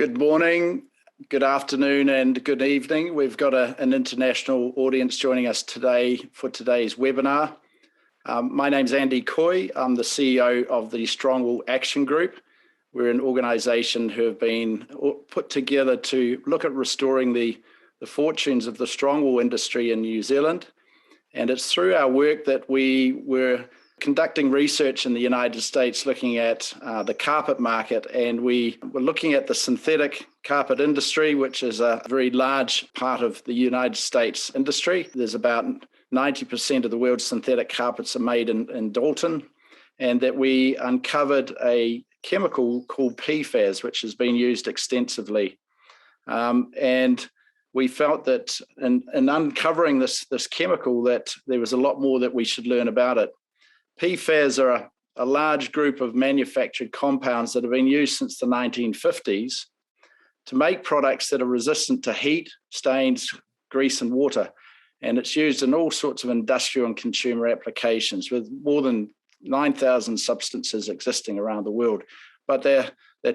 Good morning, good afternoon, and good evening. We've got an international audience joining us today for today's webinar. My name's Andy Coy. I'm the CEO of the Strongwool Action Group. We're an organisation who have been put together to look at restoring the fortunes of the strongwool industry in New Zealand. And it's through our work that we were conducting research in the United States looking at the carpet market, and we were looking at the synthetic carpet industry, which is a very large part of the United States industry. There's about 90% of the world's synthetic carpets are made in Dalton, and that we uncovered a chemical called PFAS, which has been used extensively. And we felt that in uncovering this chemical, that there was a lot more that we should learn about it. PFAS are a large group of manufactured compounds that have been used since the 1950s to make products that are resistant to heat, stains, grease, and water. And it's used in all sorts of industrial and consumer applications with more than 9,000 substances existing around the world. But they're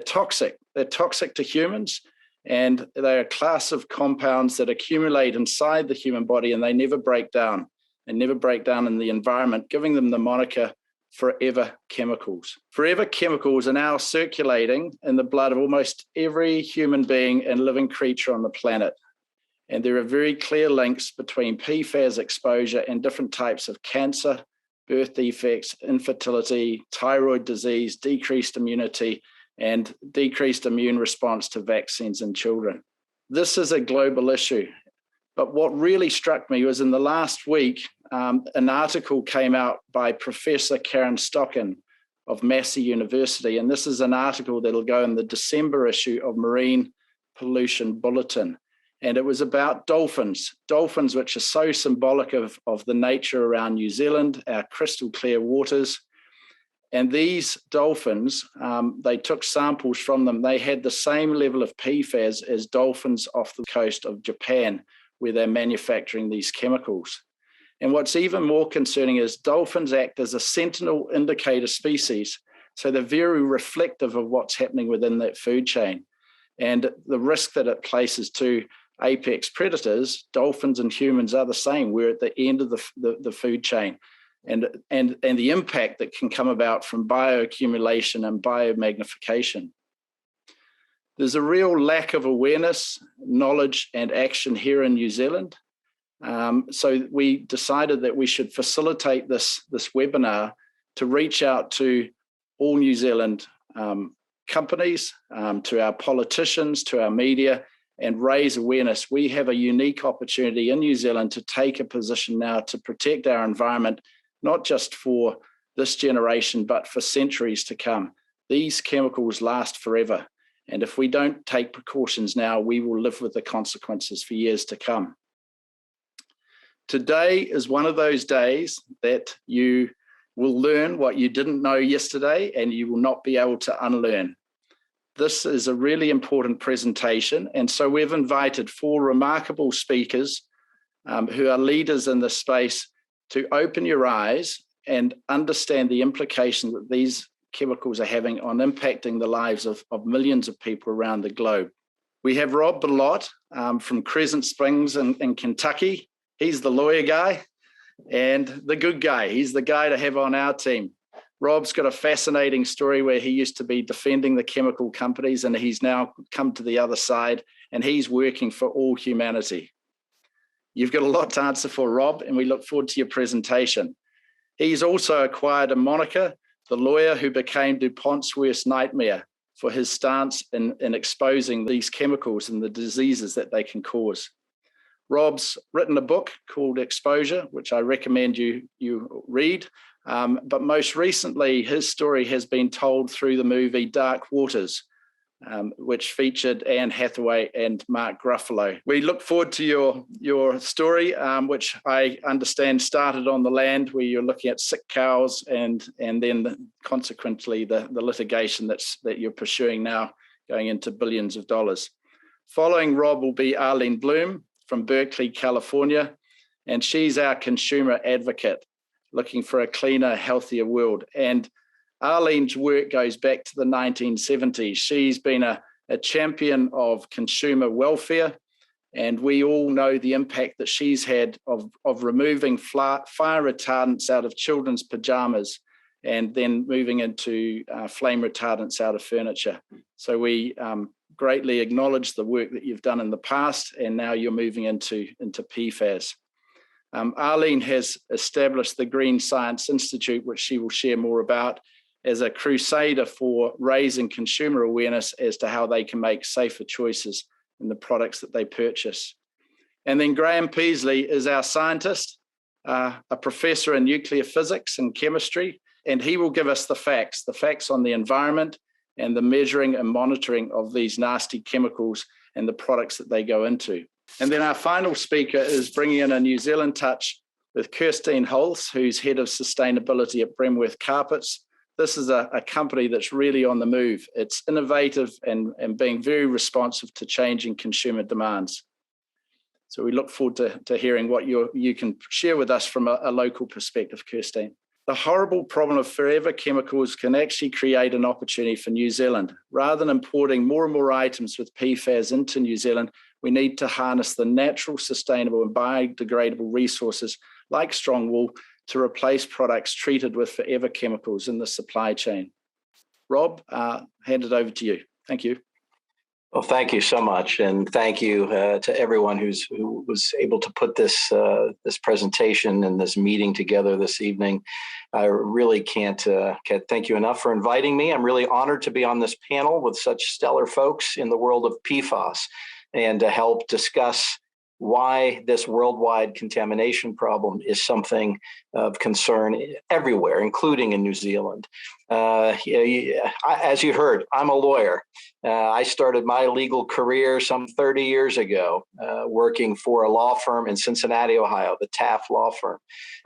toxic. They're toxic to humans, and they're a class of compounds that accumulate inside the human body, and they never break down. And never break down in the environment, giving them the moniker forever chemicals. Forever chemicals are now circulating in the blood of almost every human being and living creature on the planet. And there are very clear links between PFAS exposure and different types of cancer, birth defects, infertility, thyroid disease, decreased immunity, and decreased immune response to vaccines in children. This is a global issue. But what really struck me was in the last week, an article came out by Professor Karen Stockin of Massey University. And this is an article that'll go in the December issue of Marine Pollution Bulletin. And it was about dolphins, which are so symbolic of the nature around New Zealand, our crystal clear waters. And these dolphins, they took samples from them. They had the same level of PFAS as dolphins off the coast of Japan, where they're manufacturing these chemicals. And what's even more concerning is dolphins act as a sentinel indicator species. So they're very reflective of what's happening within that food chain. And the risk that it places to apex predators, dolphins and humans are the same. We're at the end of the food chain. And the impact that can come about from bioaccumulation and biomagnification. There's a real lack of awareness, knowledge, and action here in New Zealand. So we decided that we should facilitate this webinar to reach out to all New Zealand companies, to our politicians, to our media, and raise awareness. We have a unique opportunity in New Zealand to take a position now to protect our environment, not just for this generation, but for centuries to come. These chemicals last forever. And if we don't take precautions now, we will live with the consequences for years to come. Today is one of those days that you will learn what you didn't know yesterday, and you will not be able to unlearn. This is a really important presentation. And so we've invited 4 remarkable speakers who are leaders in this space to open your eyes and understand the implications that these chemicals are having on impacting the lives of millions of people around the globe. We have Rob Bellot from Crescent Springs in Kentucky. He's the lawyer guy and the good guy. He's the guy to have on our team. Rob's got a fascinating story where he used to be defending the chemical companies, and he's now come to the other side, and he's working for all humanity. You've got a lot to answer for, Rob, and we look forward to your presentation. He's also acquired a moniker, the lawyer who became DuPont's worst nightmare, for his stance in exposing these chemicals and the diseases that they can cause. Rob's written a book called Exposure, which I recommend you read. But most recently, his story has been told through the movie Dark Waters, which featured Anne Hathaway and Mark Ruffalo. We look forward to your story, which I understand started on the land where you're looking at sick cows, and then consequently the litigation that you're pursuing now, going into billions of dollars. Following Rob will be Arlene Bloom from Berkeley, California, and she's our consumer advocate, looking for a cleaner, healthier world. And Arlene's work goes back to the 1970s. She's been a a champion of consumer welfare, and we all know the impact that she's had of removing fire retardants out of children's pajamas and then moving into flame retardants out of furniture. So we greatly acknowledge the work that you've done in the past, and now you're moving into PFAS. Arlene has established the Green Science Institute, which she will share more about, as a crusader for raising consumer awareness as to how they can make safer choices in the products that they purchase. And then Graham Peasley is our scientist, a professor in nuclear physics and chemistry, and he will give us the facts on the environment and the measuring and monitoring of these nasty chemicals and the products that they go into. And then our final speaker is bringing in a New Zealand touch with Kirstine Hulse, who's head of sustainability at Bremworth Carpets. This is a company that's really on the move. It's innovative and being very responsive to changing consumer demands. So we look forward to hearing what you can share with us from a local perspective, Kirstine. The horrible problem of forever chemicals can actually create an opportunity for New Zealand. Rather than importing more and more items with PFAS into New Zealand, we need to harness the natural, sustainable and biodegradable resources like strong wool to replace products treated with forever chemicals in the supply chain. Rob, hand it over to you. Thank you. Well, thank you so much, and thank you to everyone who was able to put this presentation and this meeting together this evening. I really can't thank you enough for inviting me. I'm really honored to be on this panel with such stellar folks in the world of PFAS and to help discuss why this worldwide contamination problem is something of concern everywhere, including in New Zealand. As you heard, I'm a lawyer. I started my legal career some 30 years ago, working for a law firm in Cincinnati, Ohio, the Taft Law Firm.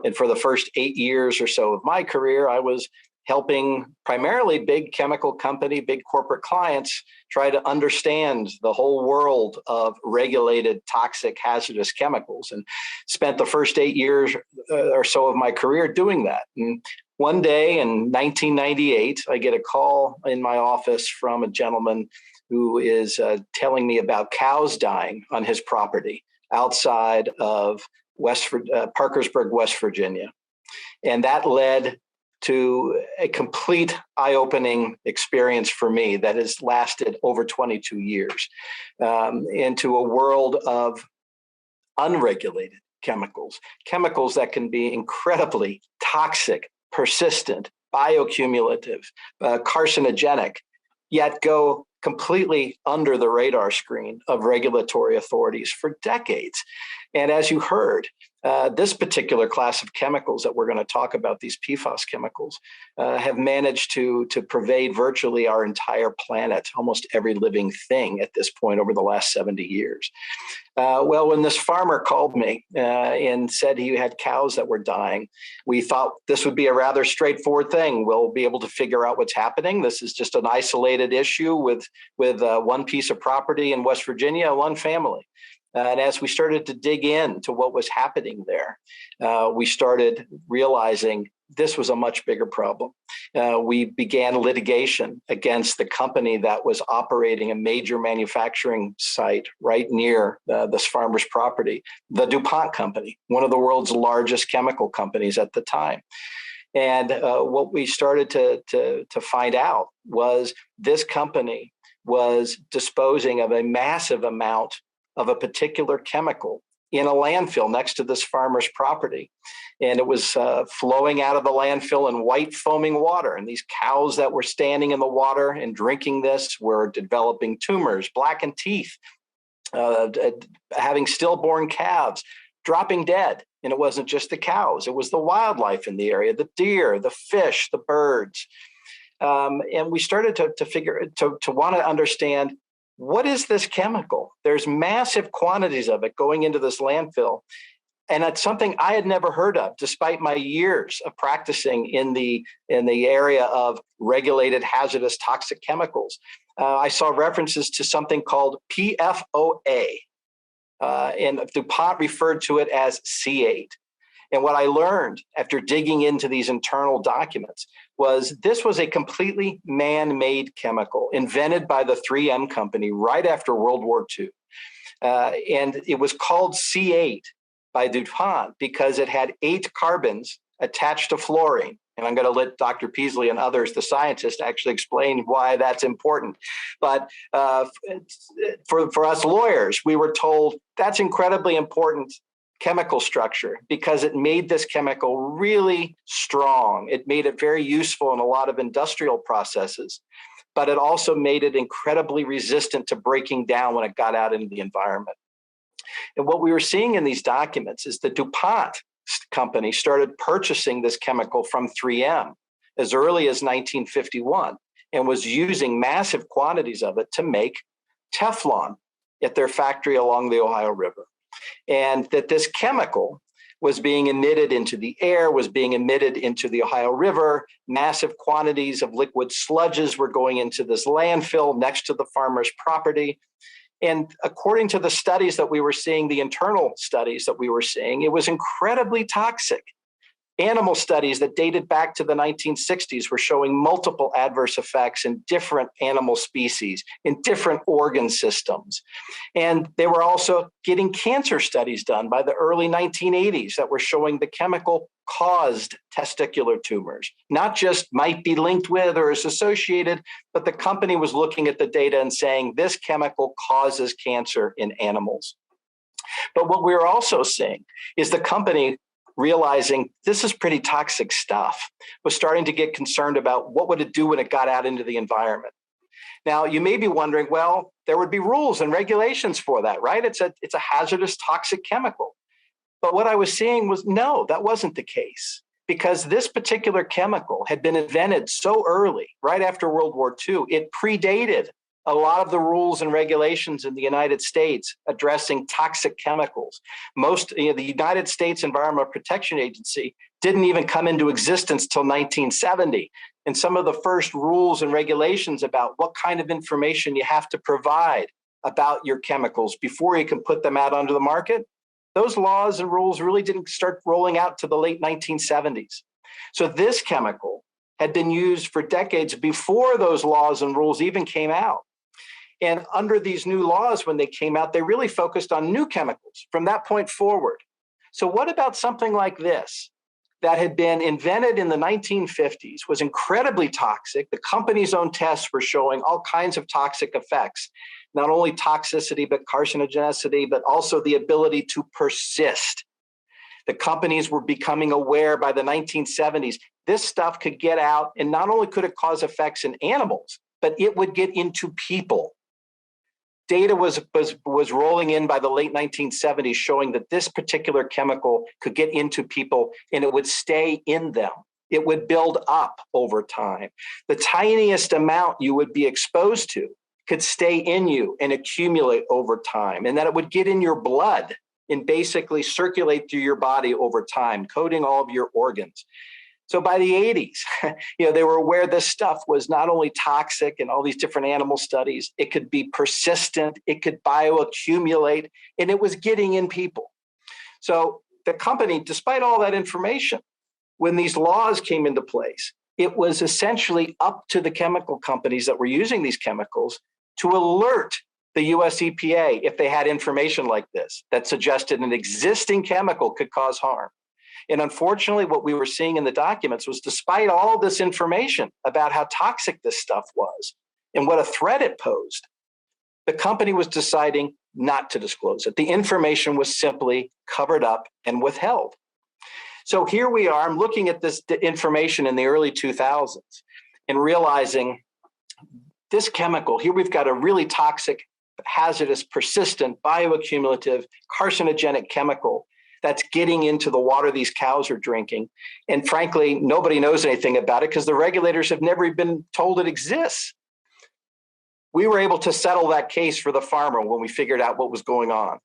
And for the first 8 years or so of my career, I was helping primarily big chemical company, big corporate clients try to understand the whole world of regulated toxic hazardous chemicals, and spent the first 8 years or so of my career doing that. And one day in 1998, I get a call in my office from a gentleman who is telling me about cows dying on his property outside of Parkersburg, West Virginia. And that led to a complete eye-opening experience for me that has lasted over 22 years, into a world of unregulated chemicals that can be incredibly toxic, persistent, bioaccumulative, carcinogenic, yet go completely under the radar screen of regulatory authorities for decades. And as you heard, this particular class of chemicals that we're going to talk about, these PFAS chemicals, have managed to pervade virtually our entire planet, almost every living thing at this point over the last 70 years. Well, when this farmer called me and said he had cows that were dying, we thought this would be a rather straightforward thing. We'll be able to figure out what's happening. This is just an isolated issue with one piece of property in West Virginia, one family. And as we started to dig into what was happening there, we started realizing this was a much bigger problem. We began litigation against the company that was operating a major manufacturing site right near this farmer's property, the DuPont company, one of the world's largest chemical companies at the time. And what we started to find out was this company was disposing of a massive amount of a particular chemical in a landfill next to this farmer's property. And it was flowing out of the landfill in white foaming water. And these cows that were standing in the water and drinking this were developing tumors, blackened teeth, having stillborn calves, dropping dead. And it wasn't just the cows, it was the wildlife in the area, the deer, the fish, the birds. And we started to want to understand, what is this chemical? There's massive quantities of it going into this landfill. And it's something I had never heard of, despite my years of practicing in the area of regulated hazardous toxic chemicals. I saw references to something called PFOA, and DuPont referred to it as C8. And what I learned after digging into these internal documents was this was a completely man-made chemical invented by the 3M company right after World War II. And it was called C8 by DuPont because it had 8 carbons attached to fluorine. And I'm going to let Dr. Peasley and others, the scientists, actually explain why that's important. But for us lawyers, we were told that's incredibly important chemical structure because it made this chemical really strong. It made it very useful in a lot of industrial processes, but it also made it incredibly resistant to breaking down when it got out into the environment. And what we were seeing in these documents is the DuPont company started purchasing this chemical from 3M as early as 1951 and was using massive quantities of it to make Teflon at their factory along the Ohio River. And that this chemical was being emitted into the air, was being emitted into the Ohio River. Massive quantities of liquid sludges were going into this landfill next to the farmer's property. And according to the studies that we were seeing, the internal studies that we were seeing, it was incredibly toxic. Animal studies that dated back to the 1960s were showing multiple adverse effects in different animal species, in different organ systems. And they were also getting cancer studies done by the early 1980s that were showing the chemical caused testicular tumors, not just might be linked with or is associated, but the company was looking at the data and saying this chemical causes cancer in animals. But what we were also seeing is the company realizing this is pretty toxic stuff, was starting to get concerned about what would it do when it got out into the environment. Now, you may be wondering, well, there would be rules and regulations for that, right? It's a hazardous toxic chemical. But what I was seeing was, no, that wasn't the case, because this particular chemical had been invented so early, right after World War II, it predated a lot of the rules and regulations in the United States addressing toxic chemicals. The United States Environmental Protection Agency didn't even come into existence till 1970. And some of the first rules and regulations about what kind of information you have to provide about your chemicals before you can put them out onto the market, those laws and rules really didn't start rolling out to the late 1970s. So this chemical had been used for decades before those laws and rules even came out. And under these new laws, when they came out, they really focused on new chemicals from that point forward. So what about something like this that had been invented in the 1950s, was incredibly toxic? The company's own tests were showing all kinds of toxic effects, not only toxicity, but carcinogenicity, but also the ability to persist. The companies were becoming aware by the 1970s, this stuff could get out, and not only could it cause effects in animals, but it would get into people. Data was rolling in by the late 1970s showing that this particular chemical could get into people and it would stay in them. It would build up over time. The tiniest amount you would be exposed to could stay in you and accumulate over time, and that it would get in your blood and basically circulate through your body over time, coating all of your organs. So by the 80s, they were aware this stuff was not only toxic in all these different animal studies, it could be persistent, it could bioaccumulate, and it was getting in people. So the company, despite all that information, when these laws came into place, it was essentially up to the chemical companies that were using these chemicals to alert the US EPA if they had information like this that suggested an existing chemical could cause harm. And unfortunately, what we were seeing in the documents was, despite all this information about how toxic this stuff was and what a threat it posed, the company was deciding not to disclose it. The information was simply covered up and withheld. So here we are, I'm looking at this information in the early 2000s and realizing this chemical, here we've got a really toxic, hazardous, persistent, bioaccumulative, carcinogenic chemical that's getting into the water these cows are drinking. And frankly, nobody knows anything about it because the regulators have never been told it exists. We were able to settle that case for the farmer when we figured out what was going on.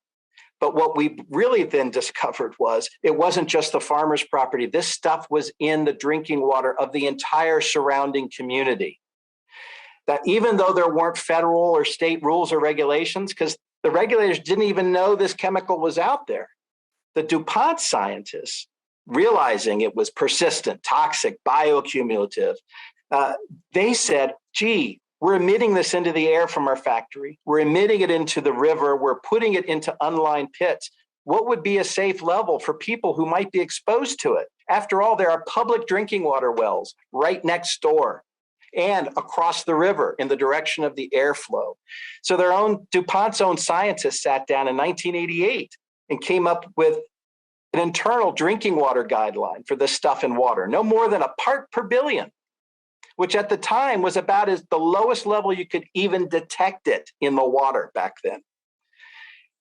But what we really then discovered was it wasn't just the farmer's property. This stuff was in the drinking water of the entire surrounding community. That even though there weren't federal or state rules or regulations, because the regulators didn't even know this chemical was out there, the DuPont scientists realizing it was persistent, toxic, bioaccumulative, they said, gee, we're emitting this into the air from our factory. We're emitting it into the river. We're putting it into unlined pits. What would be a safe level for people who might be exposed to it? After all, there are public drinking water wells right next door and across the river in the direction of the airflow. So DuPont's own scientists sat down in 1988 and came up with an internal drinking water guideline for this stuff in water, no more than a part per billion, which at the time was about as the lowest level you could even detect it in the water back then.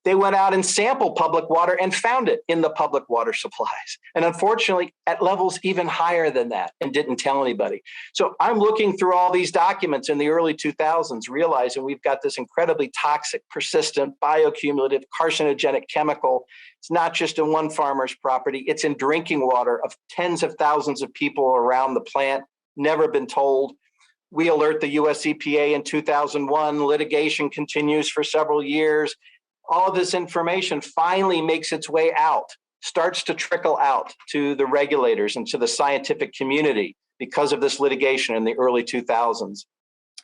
They went out and sampled public water and found it in the public water supplies. And unfortunately, at levels even higher than that, and didn't tell anybody. So I'm looking through all these documents in the early 2000s, realizing we've got this incredibly toxic, persistent, bioaccumulative, carcinogenic chemical. It's not just in one farmer's property, it's in drinking water of tens of thousands of people around the plant, never been told. We alert the US EPA in 2001, litigation continues for several years. All of this information finally makes its way out, starts to trickle out to the regulators and to the scientific community because of this litigation in the early 2000s.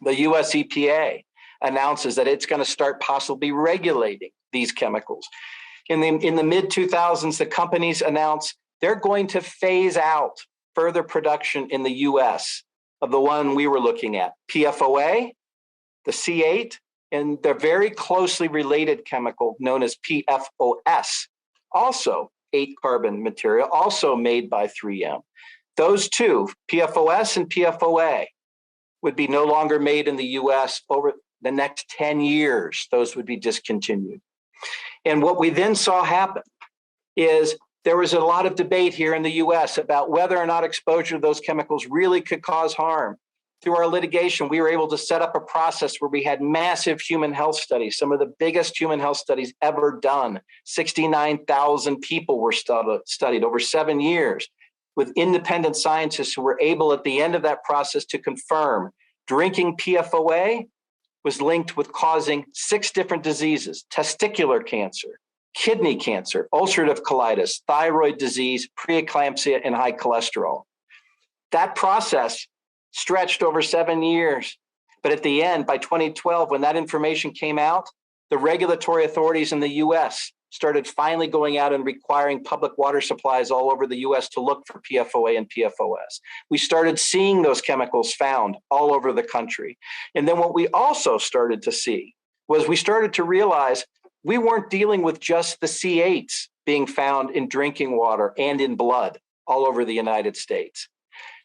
The US EPA announces that it's going to start possibly regulating these chemicals. In the mid 2000s, the companies announced they're going to phase out further production in the US of the one we were looking at, PFOA, the C8, and the very closely related chemical known as PFOS, also 8-carbon material, also made by 3M. Those two, PFOS and PFOA, would be no longer made in the US over the next 10 years. Those would be discontinued. And what we then saw happen is there was a lot of debate here in the US about whether or not exposure to those chemicals really could cause harm. Through our litigation, we were able to set up a process where we had massive human health studies, some of the biggest human health studies ever done. 69,000 people were studied over 7 years with independent scientists who were able at the end of that process to confirm drinking PFOA was linked with causing 6 different diseases: testicular cancer, kidney cancer, ulcerative colitis, thyroid disease, preeclampsia, and high cholesterol. That process stretched over 7 years. But at the end, by 2012, when that information came out, the regulatory authorities in the US started finally going out and requiring public water supplies all over the US to look for PFOA and PFOS. We started seeing those chemicals found all over the country. And then what we also started to see was we started to realize we weren't dealing with just the C8s being found in drinking water and in blood all over the United States.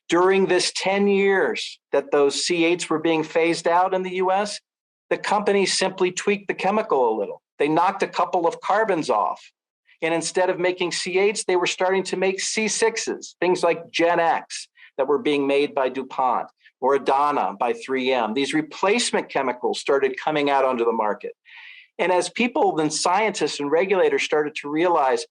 During this 10 years that those C8s were being phased out in the US, the companies simply tweaked the chemical a little. They knocked a couple of carbons off. And instead of making C8s, they were starting to make C6s, things like Gen X that were being made by DuPont or Adana by 3M. These replacement chemicals started coming out onto the market. And as people and scientists and regulators started to realize,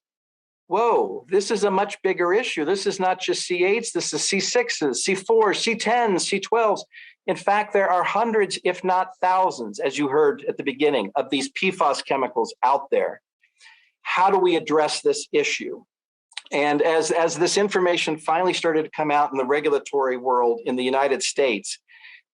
whoa, this is a much bigger issue. This is not just C8s, this is C6s, C4s, C10s, C12s. In fact, there are hundreds, if not thousands, as you heard at the beginning, of these PFAS chemicals out there. How do we address this issue? And as this information finally started to come out in the regulatory world in the United States,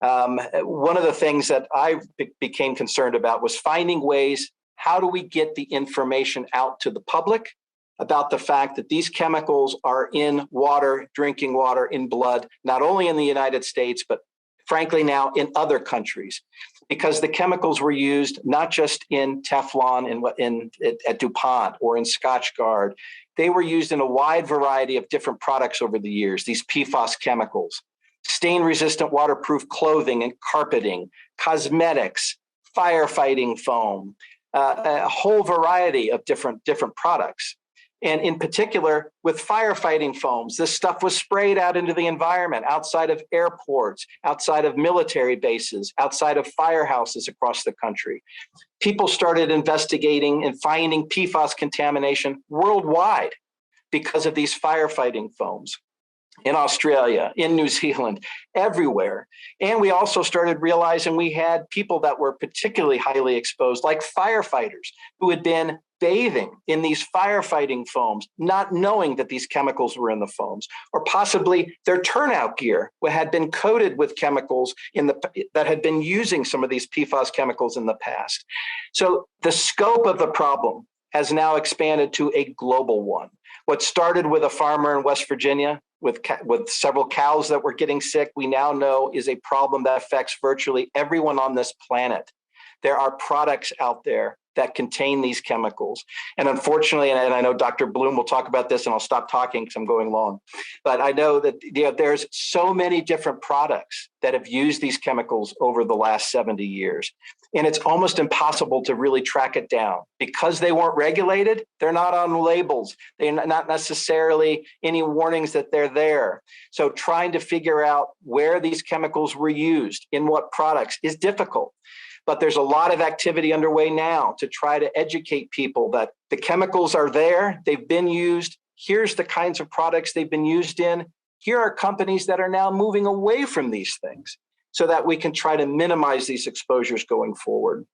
one of the things that I became concerned about was finding ways, how do we get the information out to the public about the fact that these chemicals are in water, drinking water, in blood, not only in the United States, but frankly now in other countries, because the chemicals were used not just in Teflon at DuPont or in Scotchgard. They were used in a wide variety of different products over the years, these PFAS chemicals: stain-resistant waterproof clothing and carpeting, cosmetics, firefighting foam, a whole variety of different products. And in particular, with firefighting foams, this stuff was sprayed out into the environment, outside of airports, outside of military bases, outside of firehouses across the country. People started investigating and finding PFAS contamination worldwide because of these firefighting foams. In Australia, in New Zealand, everywhere. And we also started realizing we had people that were particularly highly exposed, like firefighters, who had been bathing in these firefighting foams, not knowing that these chemicals were in the foams, or possibly their turnout gear had been coated with chemicals that had been using some of these PFAS chemicals in the past. So the scope of the problem has now expanded to a global one. What started with a farmer in West Virginia with several cows that were getting sick, we now know is a problem that affects virtually everyone on this planet. There are products out there that contain these chemicals. And unfortunately, and I know Dr. Bloom will talk about this, and I'll stop talking because I'm going long, but I know that there's so many different products that have used these chemicals over the last 70 years. And it's almost impossible to really track it down. Because they weren't regulated, they're not on labels. They're not necessarily any warnings that they're there. So trying to figure out where these chemicals were used, in what products, is difficult. But there's a lot of activity underway now to try to educate people that the chemicals are there, they've been used, here's the kinds of products they've been used in, here are companies that are now moving away from these things so that we can try to minimize these exposures going forward.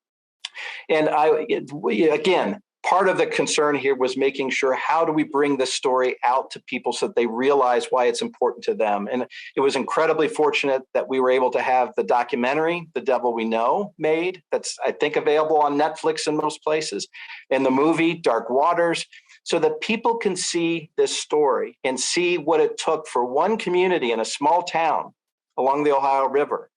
And again, part of the concern here was making sure, how do we bring this story out to people so that they realize why it's important to them? And it was incredibly fortunate that we were able to have the documentary, The Devil We Know, made. That's, I think, available on Netflix in most places, and the movie Dark Waters, so that people can see this story and see what it took for one community in a small town along the Ohio River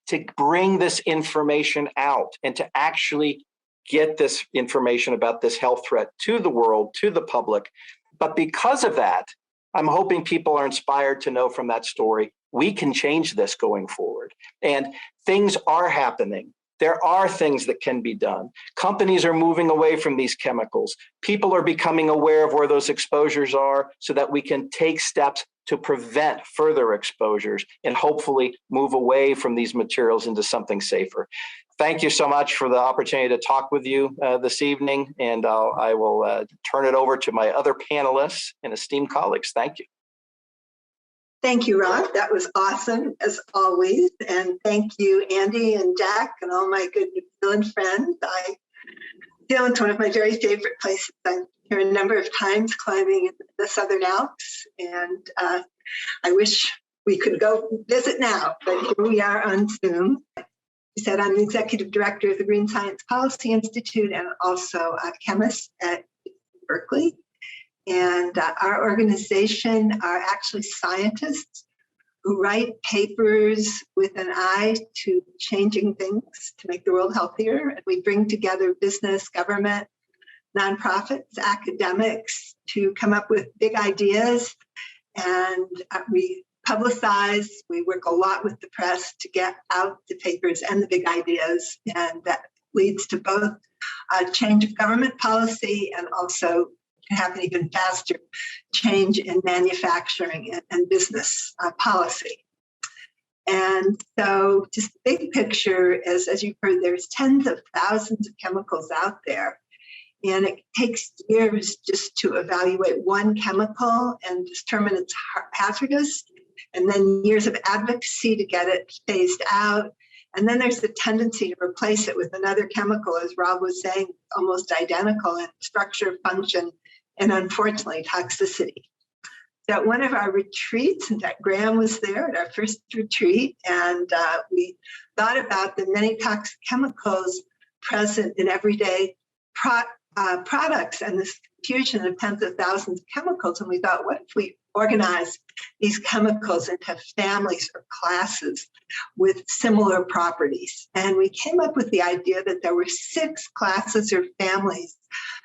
to bring this information out and to actually get this information about this health threat to the world, to the public. But because of that, I'm hoping people are inspired to know from that story, we can change this going forward. And things are happening. There are things that can be done. Companies are moving away from these chemicals. People are becoming aware of where those exposures are so that we can take steps to prevent further exposures and hopefully move away from these materials into something safer. Thank you so much for the opportunity to talk with you this evening, and I will turn it over to my other panelists and esteemed colleagues. Thank you. Thank you, Rob. That was awesome, as always. And thank you, Andy and Jack and all my good New Zealand friends. New Zealand's one of my very favorite places. I'm here a number of times climbing in the Southern Alps, and I wish we could go visit now, but here we are on Zoom. You said I'm the executive director of the Green Science Policy Institute and also a chemist at Berkeley. And our organization are actually scientists who write papers with an eye to changing things to make the world healthier. And we bring together business, government, nonprofits, academics to come up with big ideas. And we publicize, we work a lot with the press to get out the papers and the big ideas. And that leads to both a change of government policy and also can happen even faster, change in manufacturing and business policy. And so just the big picture is, as you've heard, there's tens of thousands of chemicals out there. And it takes years just to evaluate one chemical and determine it's hazardous, and then years of advocacy to get it phased out. And then there's the tendency to replace it with another chemical, as Rob was saying, almost identical in structure, function, and unfortunately, toxicity. So at one of our retreats, and that Graham was there at our first retreat, and we thought about the many toxic chemicals present in everyday products and this confusion of tens of thousands of chemicals. And we thought, what if we organize these chemicals into families or classes with similar properties? And we came up with the idea that there were 6 classes or families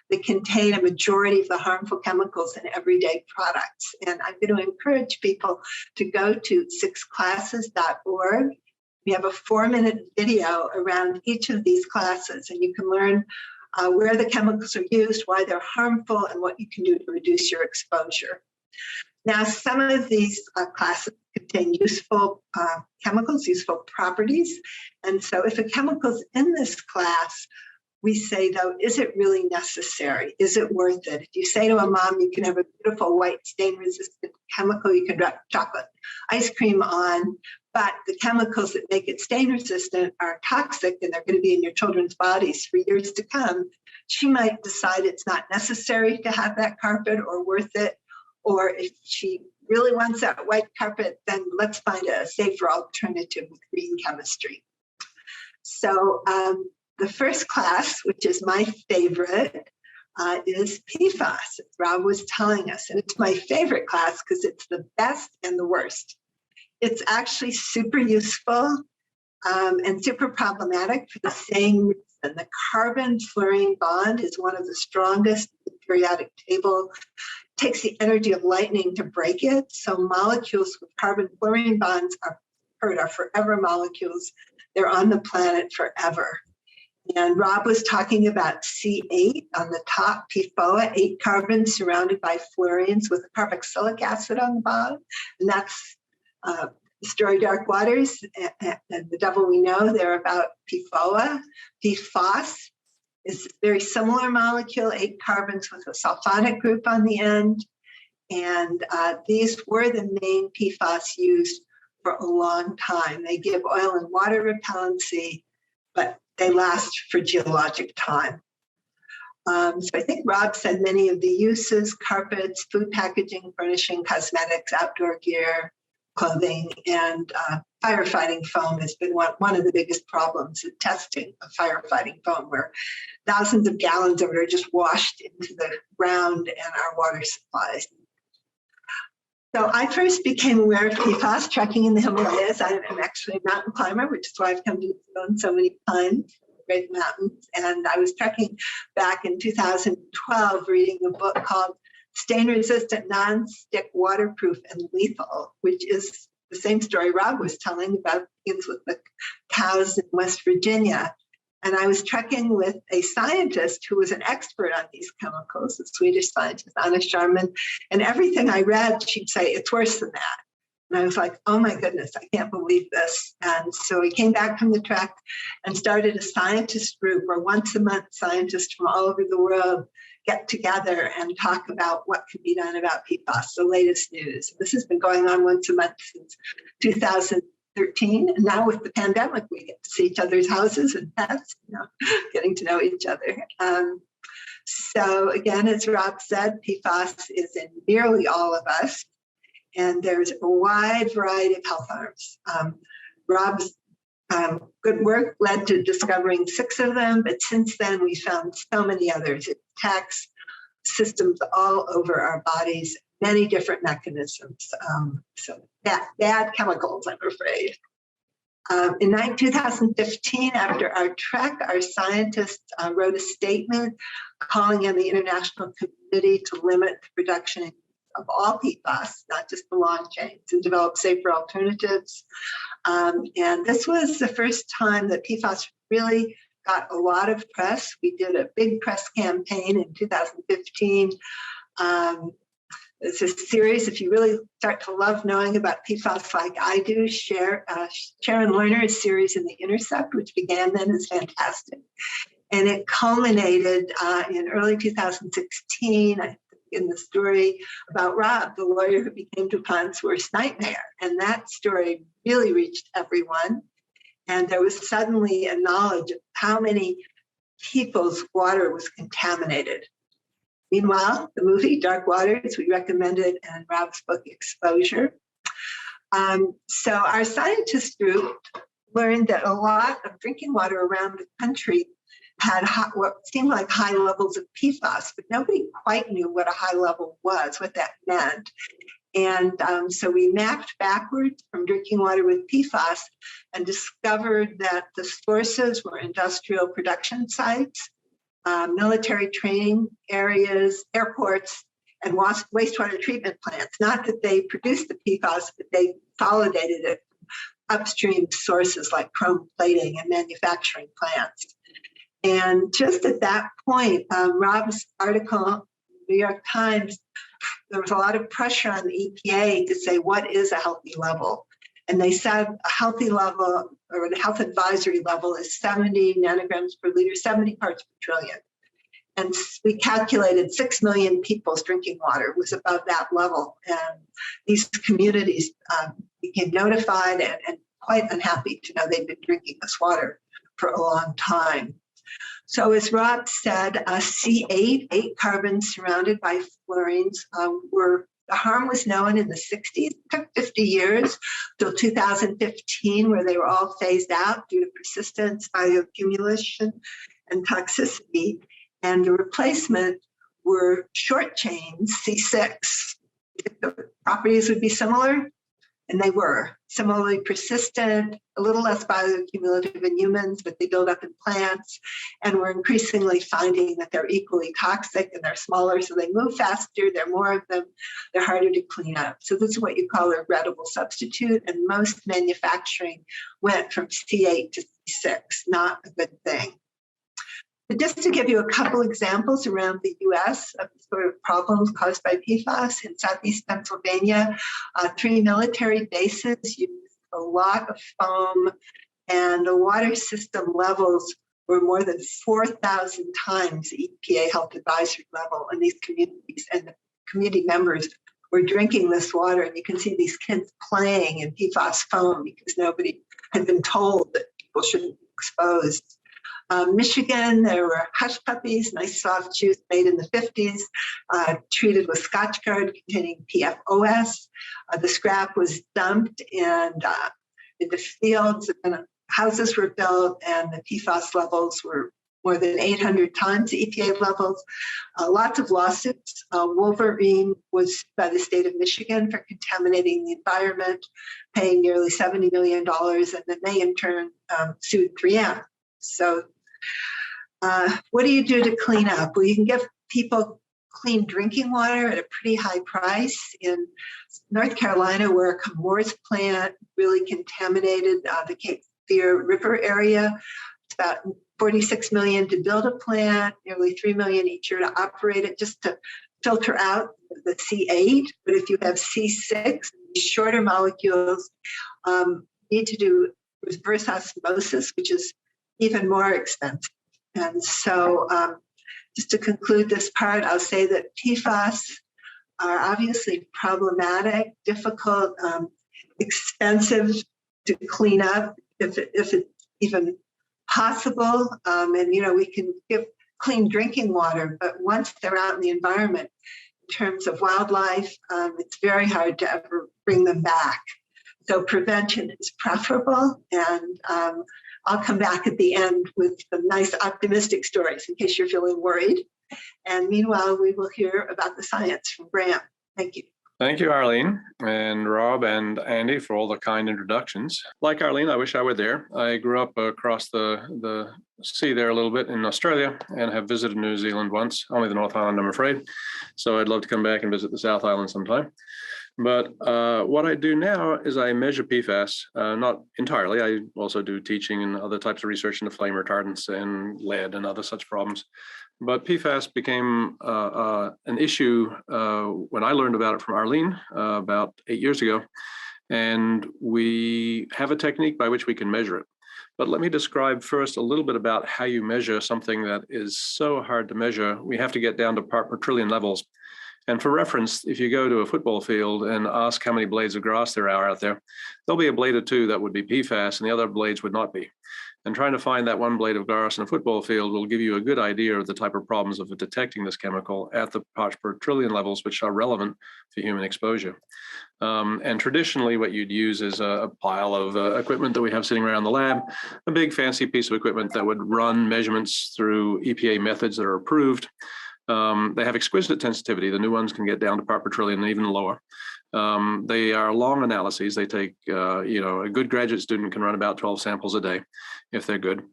that contain a majority of the harmful chemicals in everyday products. And I'm going to encourage people to go to 6classes.org. We have a 4-minute video around each of these classes, and you can learn where the chemicals are used, why they're harmful, and what you can do to reduce your exposure. Now, some of these classes contain useful chemicals, useful properties. And so if a chemical's in this class, we say, though, is it really necessary? Is it worth it? If you say to a mom, you can have a beautiful white stain-resistant chemical you can wrap chocolate ice cream on, but the chemicals that make it stain-resistant are toxic, and they're going to be in your children's bodies for years to come. she might decide it's not necessary to have that carpet or worth it. Or if she really wants that white carpet, then let's find a safer alternative with green chemistry. So the first class, which is my favorite, is PFAS, as Rob was telling us. And it's my favorite class because it's the best and the worst. It's actually super useful and super problematic for the same reason. The carbon-fluorine bond is one of the strongest in the periodic table. It takes the energy of lightning to break it. So molecules with carbon-fluorine bonds are forever molecules. They're on the planet forever. And Rob was talking about C8 on the top, PFOA, 8 carbons surrounded by fluorines with carboxylic acid on the bottom. And that's the story Dark Waters and The Devil We Know. They're about PFOA. PFAS is a very similar molecule, 8 carbons with a sulfonic group on the end. And these were the main PFAS used for a long time. They give oil and water repellency, but they last for geologic time. So I think Rob said many of the uses: carpets, food packaging, furnishing, cosmetics, outdoor gear, clothing, and firefighting foam has been one of the biggest problems in testing of firefighting foam, where thousands of gallons of it are just washed into the ground and our water supplies. So I first became aware of PFAS trekking in the Himalayas. I'm actually a mountain climber, which is why I've come to New Zealand so many times, great mountains. And I was trekking back in 2012, reading a book called Stain-Resistant, Non-Stick, Waterproof, and Lethal, which is the same story Rob was telling about things with the cows in West Virginia. And I was trekking with a scientist who was an expert on these chemicals, a Swedish scientist, Anna Sharman. And everything I read, she'd say, it's worse than that. And I was like, oh my goodness, I can't believe this. And so we came back from the trek and started a scientist group where once a month scientists from all over the world get together and talk about what can be done about PFAS, the latest news. This has been going on once a month since 2013. And now with the pandemic, we get to see each other's houses and pets, getting to know each other. So again, as Rob said, PFAS is in nearly all of us. And there's a wide variety of health harms. Rob's good work led to discovering 6 of them, but since then we found so many others. It attacks systems all over our bodies, many different mechanisms. So bad chemicals, I'm afraid. In 2015, after our trek, our scientists wrote a statement calling on the international community to limit the production of all PFAS, not just the long chains, and develop safer alternatives. And this was the first time that PFAS really got a lot of press. We did a big press campaign in 2015. It's a series, if you really start to love knowing about PFAS like I do, Sharon Lerner's series in The Intercept, which began then, is fantastic. And it culminated in early 2016, in the story about Rob, the lawyer who became DuPont's worst nightmare. And that story really reached everyone. And there was suddenly a knowledge of how many people's water was contaminated. Meanwhile, the movie Dark Waters, we recommended, and Rob's book Exposure. So our scientist group learned that a lot of drinking water around the country had what seemed like high levels of PFAS, but nobody quite knew what a high level was, what that meant. And so we mapped backwards from drinking water with PFAS and discovered that the sources were industrial production sites, military training areas, airports, and wastewater treatment plants. Not that they produced the PFAS, but they consolidated it upstream sources like chrome plating and manufacturing plants. And just at that point, Rob's article in the New York Times, there was a lot of pressure on the EPA to say, what is a healthy level? And they said a healthy level, or the health advisory level, is 70 nanograms per liter, 70 parts per trillion. And we calculated 6 million people's drinking water was above that level. And these communities became notified and quite unhappy to know they'd been drinking this water for a long time. So as Rob said, C8, 8 carbons surrounded by fluorines, the harm was known in the 60s. It took 50 years till 2015, where they were all phased out due to persistence, bioaccumulation, and toxicity. And the replacement were short chain C6. The properties would be similar, and they were similarly persistent, a little less bioaccumulative in humans, but they build up in plants. And we're increasingly finding that they're equally toxic, and they're smaller, so they move faster, there are more of them, they're harder to clean up. So this is what you call a regrettable substitute, and most manufacturing went from C8 to C6, not a good thing. But just to give you a couple examples around the US of the sort of problems caused by PFAS, in Southeast Pennsylvania, 3 military bases use a lot of foam, and the water system levels were more than 4,000 times the EPA health advisory level in these communities, and the community members were drinking this water, and you can see these kids playing in PFAS foam because nobody had been told that people shouldn't be exposed. Michigan, there were hush puppies, nice soft juice made in the 50s, treated with Scotchgard containing PFOS. The scrap was dumped in the fields, and houses were built, and the PFAS levels were more than 800 times the EPA levels. Lots of lawsuits. Wolverine was by the state of Michigan for contaminating the environment, paying nearly $70 million, and then they in turn sued 3M. So what do you do to clean up? Well, you can give people clean drinking water at a pretty high price. In North Carolina, where a Chemours plant really contaminated the Cape Fear River area, it's about $46 million to build a plant, nearly $3 million each year to operate it, just to filter out the C8. But if you have C6, shorter molecules, need to do reverse osmosis, which is even more expensive. And so just to conclude this part, I'll say that PFAS are obviously problematic, difficult, expensive to clean up if it's even possible. And, you know, we can give clean drinking water, but once they're out in the environment, in terms of wildlife, it's very hard to ever bring them back. So prevention is preferable, and I'll come back at the end with some nice optimistic stories in case you're feeling worried. And meanwhile, we will hear about the science from Graham. Thank you. Thank you, Arlene, and Rob and Andy for all the kind introductions. Like Arlene, I wish I were there. I grew up across the sea there a little bit in Australia and have visited New Zealand once, only the North Island, I'm afraid. So I'd love to come back and visit the South Island sometime. But what I do now is I measure PFAS, not entirely. I also do teaching and other types of research into flame retardants and lead and other such problems. But PFAS became an issue when I learned about it from Arlene about 8 years ago. And we have a technique by which we can measure it. But let me describe first a little bit about how you measure something that is so hard to measure. We have to get down to part per trillion levels. And for reference, if you go to a football field and ask how many blades of grass there are out there, there'll be a blade or two that would be PFAS and the other blades would not be. And trying to find that one blade of grass in a football field will give you a good idea of the type of problems of detecting this chemical at the parts per trillion levels, which are relevant for human exposure. And traditionally, what you'd use is a pile of equipment that we have sitting around the lab, a big fancy piece of equipment that would run measurements through EPA methods that are approved. They have exquisite sensitivity. The new ones can get down to part per trillion and even lower. They are long analyses. They take, a good graduate student can run about 12 samples a day if they're good.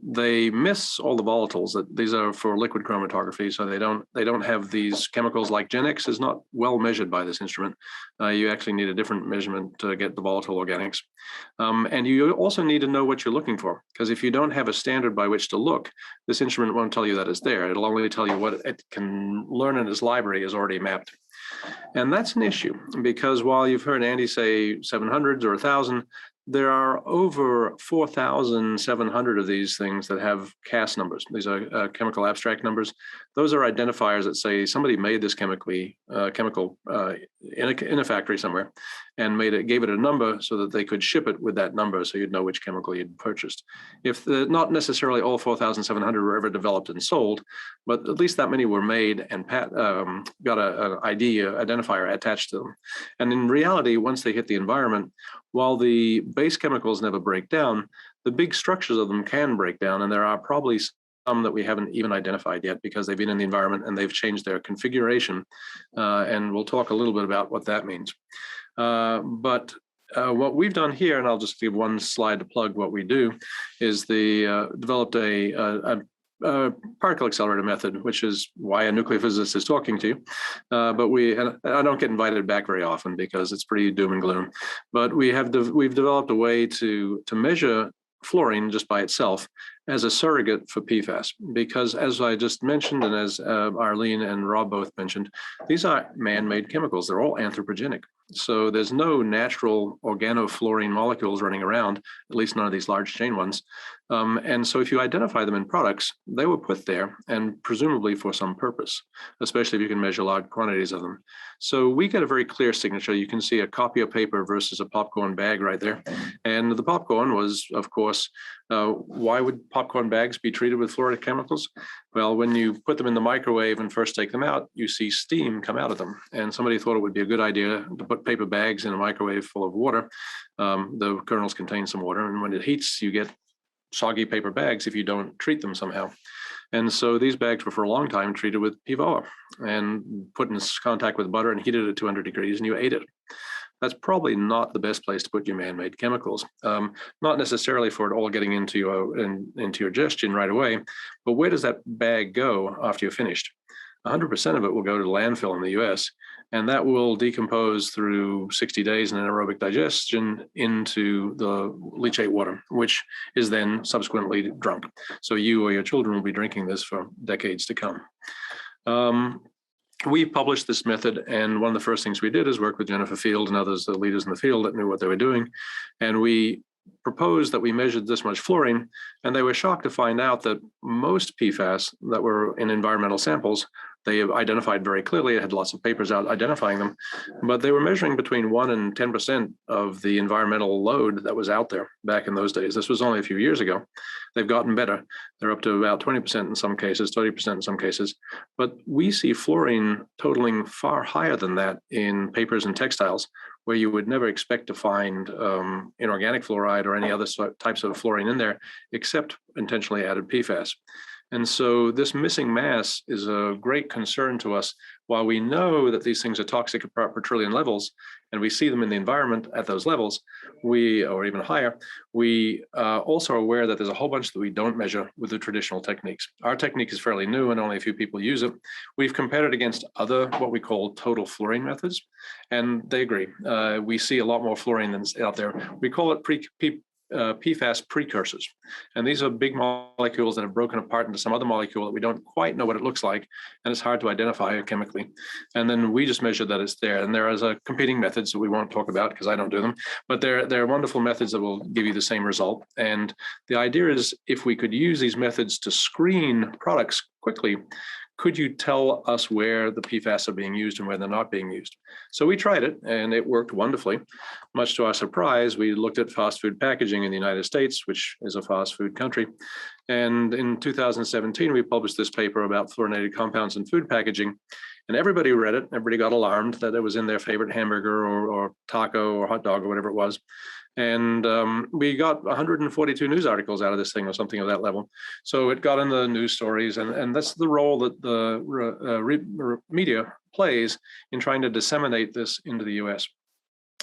They miss all the volatiles. These are for liquid chromatography, so they don't have these chemicals like Gen-X is not well measured by this instrument. You actually need a different measurement to get the volatile organics. And you also need to know what you're looking for, because if you don't have a standard by which to look, this instrument won't tell you that it's there. It'll only tell you what it can learn in its library is already mapped. And that's an issue, because while you've heard Andy say 700s or 1,000, there are over 4,700 of these things that have CAS numbers. These are chemical abstract numbers. Those are identifiers that say somebody made this chemical in a factory somewhere, and gave it a number so that they could ship it with that number, so you'd know which chemical you'd purchased. If not necessarily all 4,700 were ever developed and sold, but at least that many were made and got an ID identifier attached to them. And in reality, once they hit the environment, while the base chemicals never break down, the big structures of them can break down, and there are probably some that we haven't even identified yet because they've been in the environment and they've changed their configuration. And we'll talk a little bit about what that means. But what we've done here, and I'll just give one slide to plug what we do, is developed a particle accelerator method, which is why a nuclear physicist is talking to you. And I don't get invited back very often because it's pretty doom and gloom. But we've developed a way to measure fluorine just by itself as a surrogate for PFAS, because as I just mentioned, and as Arlene and Rob both mentioned, these are man-made chemicals. They're all anthropogenic. So there's no natural organofluorine molecules running around, at least none of these large chain ones. And so if you identify them in products, they were put there and presumably for some purpose, especially if you can measure large quantities of them. So we get a very clear signature. You can see a copy of paper versus a popcorn bag right there. And the popcorn was, of course, why would popcorn bags be treated with fluoride chemicals? Well, when you put them in the microwave and first take them out, you see steam come out of them. And somebody thought it would be a good idea to put paper bags in a microwave full of water. The kernels contain some water, and when it heats, you get soggy paper bags if you don't treat them somehow. And so these bags were for a long time treated with PFAS and put in contact with butter and heated at 200 degrees, and you ate it. That's probably not the best place to put your man-made chemicals. Not necessarily for it all getting into your digestion right away, but where does that bag go after you're finished? 100% of it will go to the landfill in the US, and that will decompose through 60 days in anaerobic digestion into the leachate water, which is then subsequently drunk. So you or your children will be drinking this for decades to come. We published this method, and one of the first things we did is work with Jennifer Field and others, the leaders in the field that knew what they were doing. And we proposed that we measured this much fluorine, and they were shocked to find out that most PFAS that were in environmental samples, they identified very clearly. It had lots of papers out identifying them, but they were measuring between 1% and 10% of the environmental load that was out there back in those days. This was only a few years ago. They've gotten better. They're up to about 20% in some cases, 30% in some cases. But we see fluorine totaling far higher than that in papers and textiles, where you would never expect to find inorganic fluoride or any other types of fluorine in there, except intentionally added PFAS. And so this missing mass is a great concern to us. While we know that these things are toxic at part per trillion levels, and we see them in the environment at those levels, or even higher, we also are aware that there's a whole bunch that we don't measure with the traditional techniques. Our technique is fairly new and only a few people use it. We've compared it against other, what we call total fluorine methods, and they agree. We see a lot more fluorine than's out there. We call it PFAS precursors. And these are big molecules that have broken apart into some other molecule that we don't quite know what it looks like, and it's hard to identify chemically. And then we just measure that it's there. And there is a competing methods that we won't talk about because I don't do them, but they're wonderful methods that will give you the same result. And the idea is, if we could use these methods to screen products quickly, could you tell us where the PFAS are being used and where they're not being used? So we tried it, and it worked wonderfully. Much to our surprise, we looked at fast food packaging in the United States, which is a fast food country. And in 2017, we published this paper about fluorinated compounds in food packaging. And everybody read it. Everybody got alarmed that it was in their favorite hamburger or taco or hot dog or whatever it was. And we got 142 news articles out of this thing, or something of that level. So it got in the news stories, and that's the role that the media plays in trying to disseminate this into the US.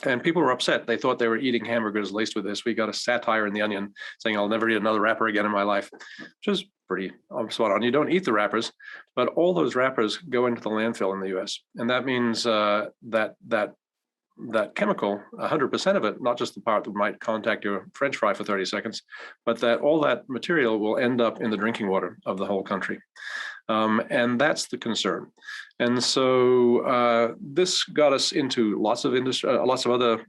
And people were upset. They thought they were eating hamburgers laced with this. We got a satire in The Onion saying, "I'll never eat another wrapper again in my life," which is pretty spot on. You don't eat the wrappers, but all those wrappers go into the landfill in the US. And that means that chemical, 100% of it, not just the part that might contact your French fry for 30 seconds, but that all that material will end up in the drinking water of the whole country. And that's the concern. And so this got us into lots of other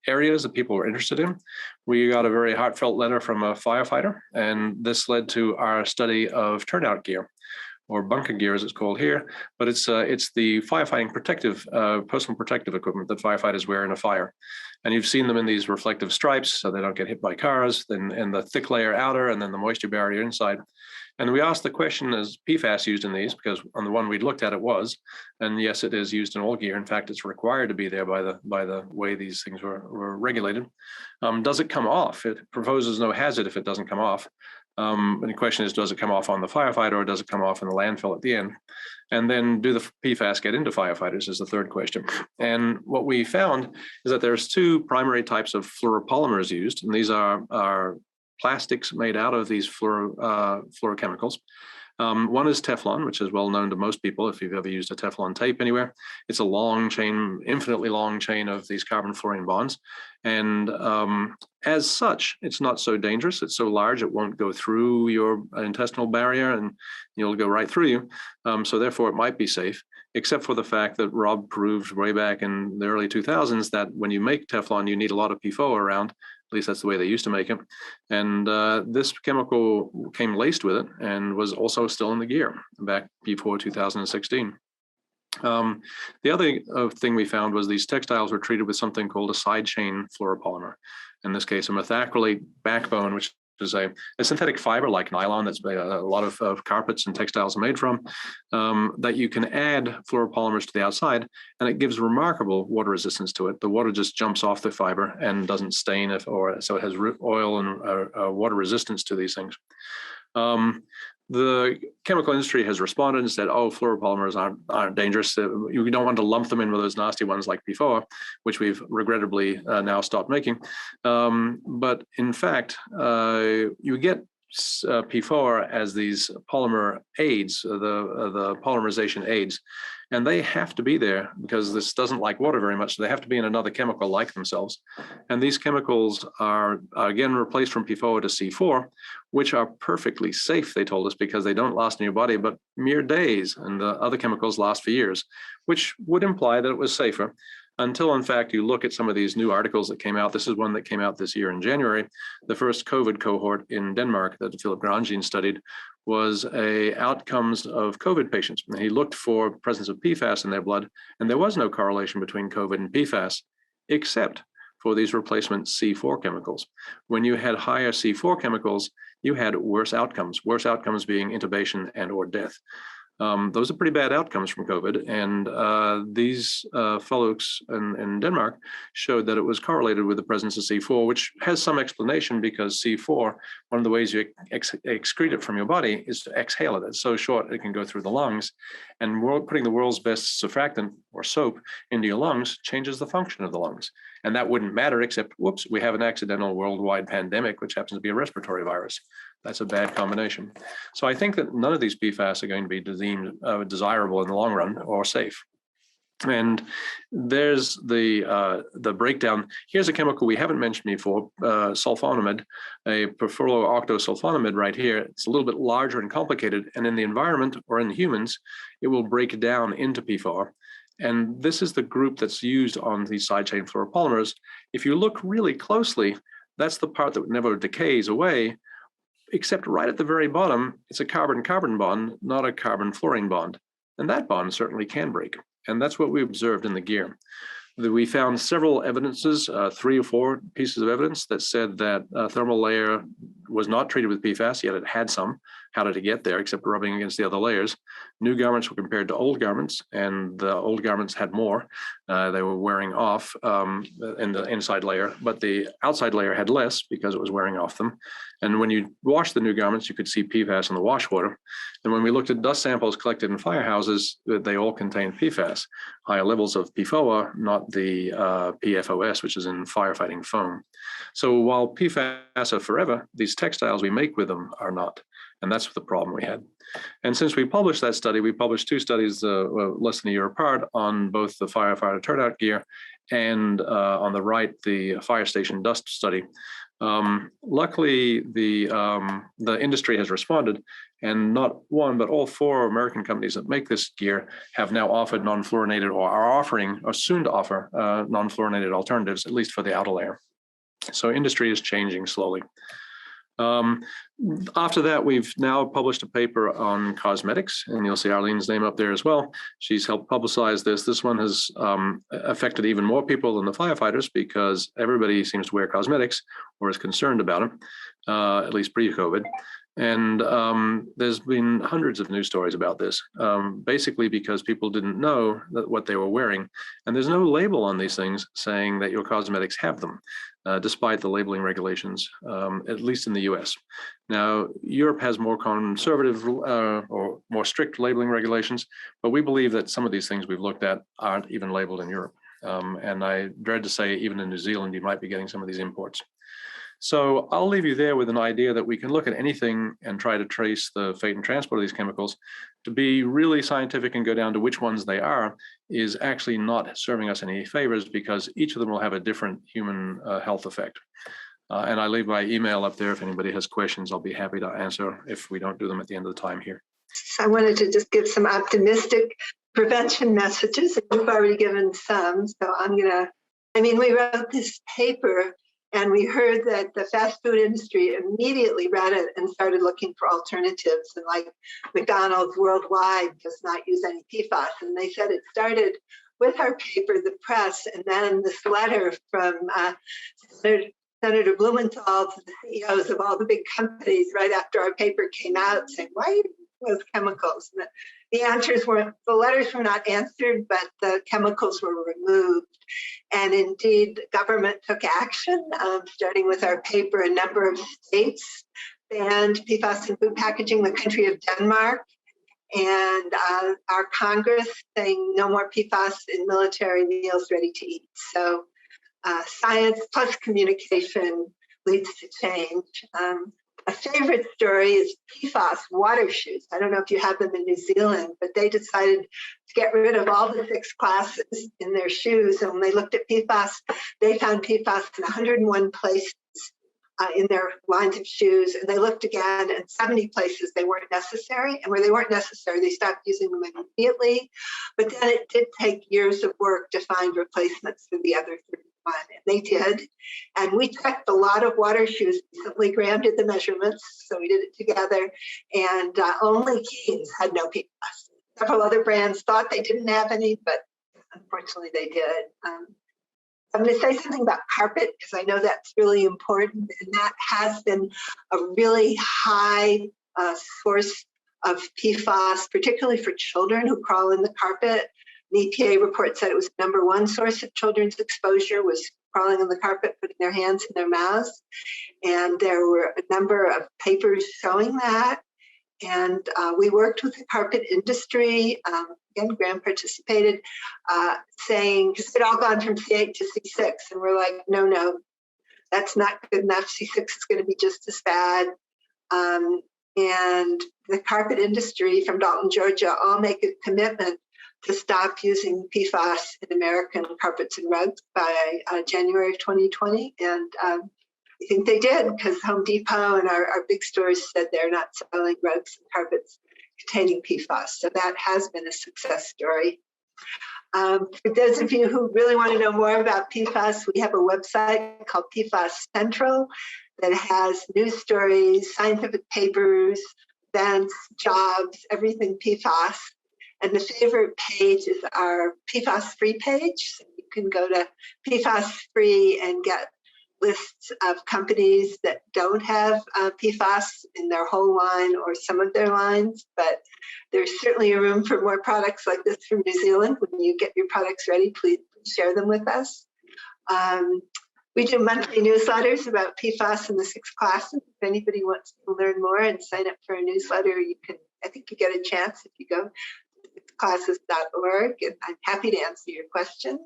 areas that people were interested in. We got a very heartfelt letter from a firefighter, and this led to our study of turnout gear. or bunker gear as it's called here, but it's the firefighting protective, personal protective equipment that firefighters wear in a fire. And you've seen them in these reflective stripes so they don't get hit by cars, then and the thick layer outer, and then the moisture barrier inside. And we asked the question, is PFAS used in these? Because on the one we'd looked at, it was. And yes, it is used in all gear. In fact, it's required to be there by the way these things were regulated. Does it come off? It proposes no hazard if it doesn't come off. And the question is, does it come off on the firefighter, or does it come off in the landfill at the end? And then do the PFAS get into firefighters is the third question. And what we found is that there's two primary types of fluoropolymers used, and these are plastics made out of these fluorochemicals. One is Teflon, which is well known to most people if you've ever used a Teflon tape anywhere. It's a long chain, infinitely long chain of these carbon-fluorine bonds. And as such, it's not so dangerous. It's so large, it won't go through your intestinal barrier and you'll go right through you. So therefore, it might be safe, except for the fact that Rob proved way back in the early 2000s that when you make Teflon, you need a lot of PFOA around. At least that's the way they used to make it. And this chemical came laced with it and was also still in the gear back before 2016. The other thing we found was these textiles were treated with something called a side chain fluoropolymer. In this case, a methacrylate backbone, which is a synthetic fiber like nylon that's a lot of carpets and textiles are made from, that you can add fluoropolymers to the outside, and it gives remarkable water resistance to it. The water just jumps off the fiber and doesn't stain so it has oil and water resistance to these things. The chemical industry has responded and said, oh, fluoropolymers aren't dangerous. You don't want to lump them in with those nasty ones like PFOA, which we've regrettably now stopped making. But in fact, you get PFOA as these polymer aids, the polymerization aids, and they have to be there because this doesn't like water very much. So they have to be in another chemical like themselves. And these chemicals are again replaced from PFOA to C4, which are perfectly safe, they told us, because they don't last in your body but mere days, and the other chemicals last for years, which would imply that it was safer. Until, in fact, you look at some of these new articles that came out. This is one that came out this year in January. The first COVID cohort in Denmark that Philip Grandjean studied was outcomes of COVID patients. And he looked for presence of PFAS in their blood, and there was no correlation between COVID and PFAS, except for these replacement C4 chemicals. When you had higher C4 chemicals, you had worse outcomes being intubation and or death. Those are pretty bad outcomes from COVID. And these folks in Denmark showed that it was correlated with the presence of C4, which has some explanation because C4, one of the ways you excrete it from your body is to exhale it. It's so short, it can go through the lungs. And putting the world's best surfactant or soap into your lungs changes the function of the lungs. And that wouldn't matter except, whoops, we have an accidental worldwide pandemic, which happens to be a respiratory virus. That's a bad combination. So I think that none of these PFAS are going to be deemed desirable in the long run or safe. And there's the breakdown. Here's a chemical we haven't mentioned before, sulfonamide, a perfluorooctosulfonamide right here. It's a little bit larger and complicated. And in the environment or in humans, it will break down into PFOA. And this is the group that's used on these side chain fluoropolymers. If you look really closely, that's the part that never decays away, except right at the very bottom, it's a carbon-carbon bond, not a carbon-fluorine bond. And that bond certainly can break. And that's what we observed in the gear. We found several evidences, 3 or 4 pieces of evidence that said that thermal layer was not treated with PFAS, yet it had some. How did it get there except rubbing against the other layers? New garments were compared to old garments, and the old garments had more. They were wearing off in the inside layer, but the outside layer had less because it was wearing off them. And when you wash the new garments, you could see PFAS in the wash water. And when we looked at dust samples collected in firehouses, they all contained PFAS, higher levels of PFOA, not the PFOS, which is in firefighting foam. So while PFAS are forever, these textiles we make with them are not. And that's the problem we had. And since we published that study, we published 2 studies less than a year apart on both the firefighter turnout gear and on the right, the fire station dust study. Luckily, the industry has responded, and not one, but all 4 American companies that make this gear have now offered non-fluorinated or are offering or soon to offer non-fluorinated alternatives, at least for the outer layer. So industry is changing slowly. After that, we've now published a paper on cosmetics, and you'll see Arlene's name up there as well. She's helped publicize this. This one has affected even more people than the firefighters because everybody seems to wear cosmetics or is concerned about them, at least pre-COVID. And there's been hundreds of news stories about this, basically because people didn't know what they were wearing. And there's no label on these things saying that your cosmetics have them, despite the labeling regulations, at least in the US. Now, Europe has more conservative or more strict labeling regulations, but we believe that some of these things we've looked at aren't even labeled in Europe. And I dread to say, even in New Zealand, you might be getting some of these imports. So I'll leave you there with an idea that we can look at anything and try to trace the fate and transport of these chemicals. To be really scientific and go down to which ones they are is actually not serving us any favors because each of them will have a different human health effect. And I leave my email up there. If anybody has questions, I'll be happy to answer if we don't do them at the end of the time here. I wanted to just give some optimistic prevention messages. You've already given some, so we wrote this paper and we heard that the fast food industry immediately read it and started looking for alternatives. And like McDonald's worldwide does not use any PFAS. And they said it started with our paper, the press, and then this letter from Senator Blumenthal to the CEOs of all the big companies right after our paper came out saying, why are you using those chemicals? And the letters were not answered, but the chemicals were removed. And indeed, government took action, starting with our paper. A number of states banned PFAS in food packaging, the country of Denmark, and our Congress saying no more PFAS in military meals ready to eat. So science plus communication leads to change. A favorite story is PFAS water shoes. I don't know if you have them in New Zealand, but they decided to get rid of all the 6 classes in their shoes. And when they looked at PFAS, they found PFAS in 101 places in their lines of shoes. And they looked again, and 70 places they weren't necessary. And where they weren't necessary, they stopped using them immediately. But then it did take years of work to find replacements for the other 31. And they did. And we checked a lot of water shoes recently. Graham did the measurements, so we did it together. And only Keen's had no PFAS. Several other brands thought they didn't have any, but unfortunately they did. I'm going to say something about carpet because I know that's really important. And that has been a really high source of PFAS, particularly for children who crawl in the carpet. The EPA report said it was the #1 source of children's exposure was crawling on the carpet, putting their hands in their mouths. And there were a number of papers showing that. And we worked with the carpet industry. Again, Graham participated, saying, because it all gone from C8 to C6. And we're like, no, that's not good enough. C6 is going to be just as bad. And the carpet industry from Dalton, Georgia, all make a commitment to stop using PFAS in American carpets and rugs by January of 2020. And I think they did because Home Depot and our big stores said they're not selling rugs and carpets containing PFAS. So that has been a success story. For those of you who really want to know more about PFAS, we have a website called PFAS Central that has news stories, scientific papers, events, jobs, everything PFAS. And the favorite page is our PFAS free page. So you can go to PFAS free and get lists of companies that don't have PFAS in their whole line or some of their lines, but there's certainly a room for more products like this from New Zealand. When you get your products ready, please share them with us. We do monthly newsletters about PFAS in the 6 classes. If anybody wants to learn more and sign up for a newsletter, you can, I think you get a chance if you go classes.org, and I'm happy to answer your questions.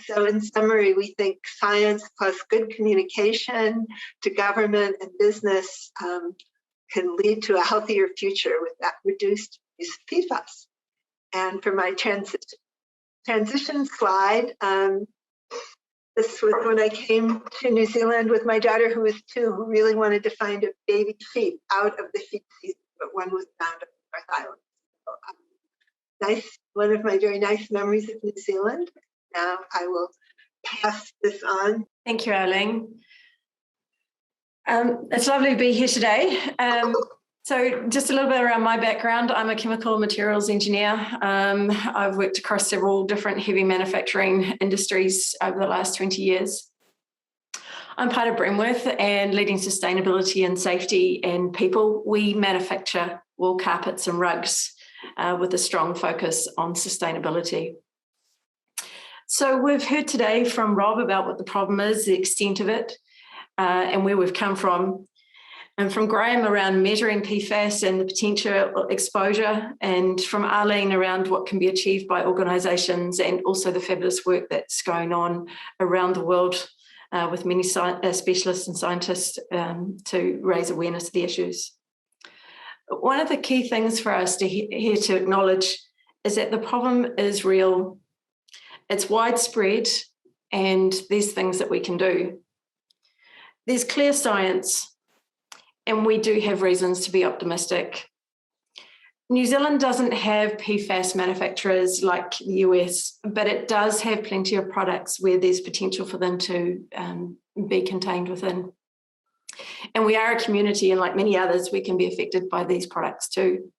So in summary, we think science plus good communication to government and business can lead to a healthier future with that reduced use of PFAS. And for my transition slide, this was when I came to New Zealand with my daughter, who was 2, who really wanted to find a baby sheep out of the sheep season, but one was found on North Island. So, one of my very nice memories of New Zealand. Now I will pass this on. Thank you, Arlene. It's lovely to be here today. So just a little bit around my background. I'm a chemical materials engineer. I've worked across several different heavy manufacturing industries over the last 20 years. I'm part of Bremworth and leading sustainability and safety and people. We manufacture wool carpets and rugs with a strong focus on sustainability. So we've heard today from Rob about what the problem is, the extent of it, and where we've come from. And from Graham around measuring PFAS and the potential exposure, and from Arlene around what can be achieved by organisations and also the fabulous work that's going on around the world with many specialists and scientists to raise awareness of the issues. One of the key things for us here to acknowledge is that the problem is real, it's widespread, and there's things that we can do. There's clear science, and we do have reasons to be optimistic. New Zealand doesn't have PFAS manufacturers like the US, but it does have plenty of products where there's potential for them to be contained within. And we are a community, and like many others, we can be affected by these products too.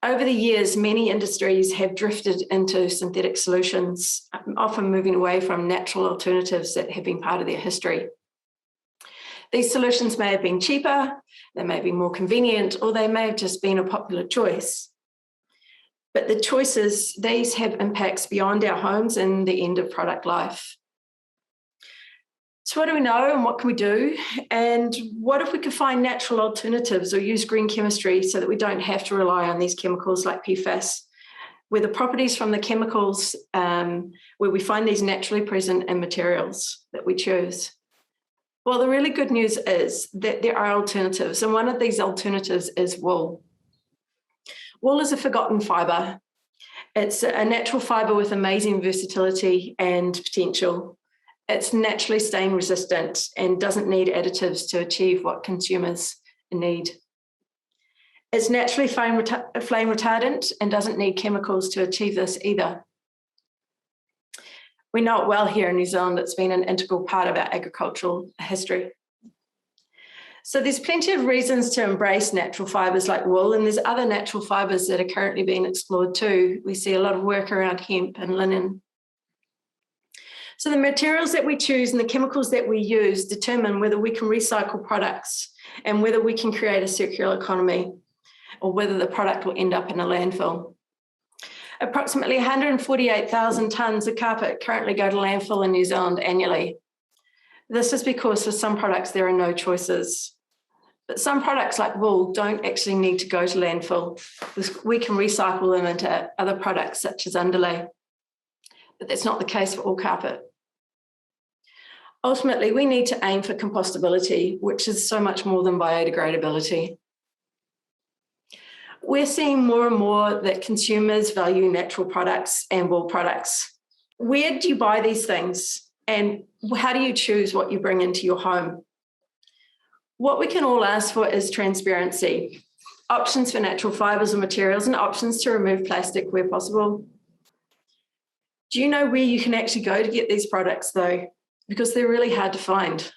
Over the years, many industries have drifted into synthetic solutions, often moving away from natural alternatives that have been part of their history. These solutions may have been cheaper, they may be more convenient, or they may have just been a popular choice. But the choices, these have impacts beyond our homes and the end of product life. So what do we know and what can we do? And what if we could find natural alternatives or use green chemistry so that we don't have to rely on these chemicals like PFAS, where the properties from the chemicals, where we find these naturally present in materials that we choose? Well, the really good news is that there are alternatives, and one of these alternatives is wool. Wool is a forgotten fibre. It's a natural fibre with amazing versatility and potential. It's naturally stain resistant and doesn't need additives to achieve what consumers need. It's naturally flame retardant and doesn't need chemicals to achieve this either. We know it well here in New Zealand. It's been an integral part of our agricultural history. So there's plenty of reasons to embrace natural fibres like wool, and there's other natural fibres that are currently being explored too. We see a lot of work around hemp and linen. So the materials that we choose and the chemicals that we use determine whether we can recycle products and whether we can create a circular economy, or whether the product will end up in a landfill. Approximately 148,000 tonnes of carpet currently go to landfill in New Zealand annually. This is because for some products there are no choices. But some products like wool don't actually need to go to landfill. We can recycle them into other products such as underlay. But that's not the case for all carpet. Ultimately, we need to aim for compostability, which is so much more than biodegradability. We're seeing more and more that consumers value natural products and wool products. Where do you buy these things? And how do you choose what you bring into your home? What we can all ask for is transparency, options for natural fibres and materials, and options to remove plastic where possible. Do you know where you can actually go to get these products though? Because they're really hard to find.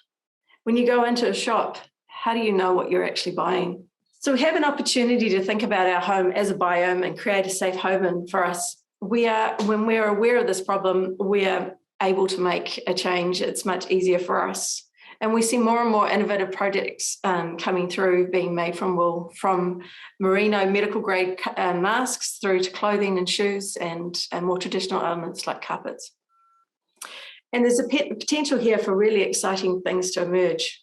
When you go into a shop, how do you know what you're actually buying? So we have an opportunity to think about our home as a biome and create a safe haven for us. When we're aware of this problem, we are able to make a change. It's much easier for us. And we see more and more innovative projects coming through, being made from wool, from merino medical grade masks through to clothing and shoes and more traditional elements like carpets. And there's a potential here for really exciting things to emerge.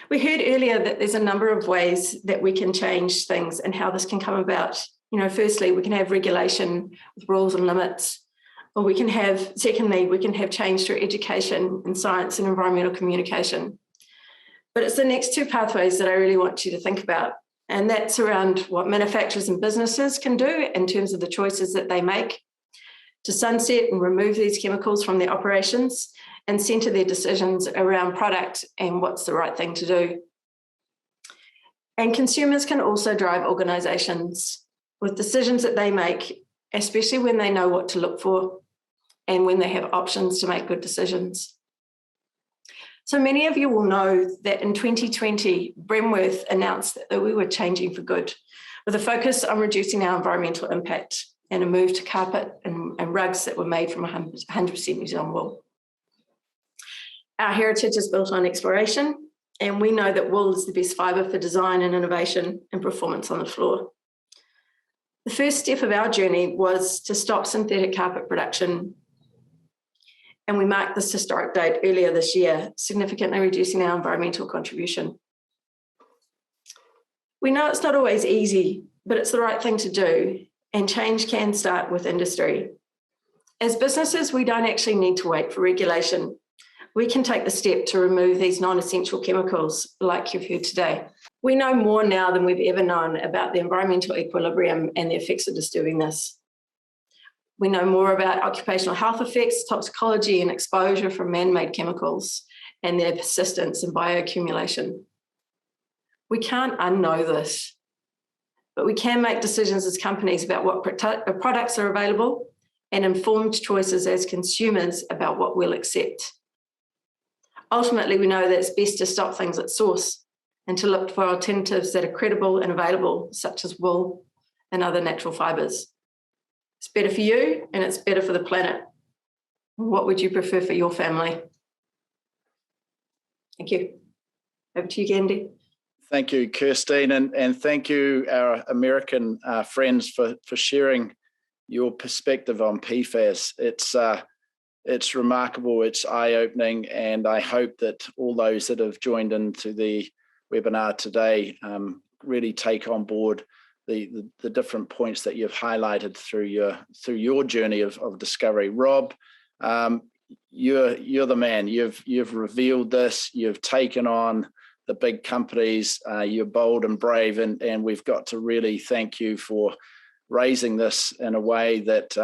We heard earlier that there's a number of ways that we can change things and how this can come about. You know, firstly, we can have regulation with rules and limits, or we can have change through education and science and environmental communication. But it's the next two pathways that I really want you to think about. And that's around what manufacturers and businesses can do in terms of the choices that they make to sunset and remove these chemicals from their operations and centre their decisions around product and what's the right thing to do. And consumers can also drive organisations with decisions that they make, especially when they know what to look for and when they have options to make good decisions. So many of you will know that in 2020, Bremworth announced that we were changing for good, with a focus on reducing our environmental impact and a move to carpet and rugs that were made from 100% New Zealand wool. Our heritage is built on exploration, and we know that wool is the best fibre for design and innovation and performance on the floor. The first step of our journey was to stop synthetic carpet production, and we marked this historic date earlier this year, significantly reducing our environmental contribution. We know it's not always easy, but it's the right thing to do, and change can start with industry. As businesses, we don't actually need to wait for regulation. We can take the step to remove these non-essential chemicals like you've heard today. We know more now than we've ever known about the environmental equilibrium and the effects of disturbing this. We know more about occupational health effects, toxicology, and exposure from man-made chemicals and their persistence and bioaccumulation. We can't unknow this, but we can make decisions as companies about what products are available and informed choices as consumers about what we'll accept. Ultimately, we know that it's best to stop things at source and to look for alternatives that are credible and available, such as wool and other natural fibres. It's better for you and it's better for the planet. What would you prefer for your family? Thank you. Over to you, Andy. Thank you, Kirstine, and thank you, our American friends, for sharing your perspective on PFAS. It's remarkable, it's eye-opening, and I hope that all those that have joined into the webinar today really take on board the different points that you've highlighted through your journey of discovery. Rob, you're the man. You've revealed this. You've taken on the big companies. You're bold and brave, and we've got to really thank you for raising this in a way that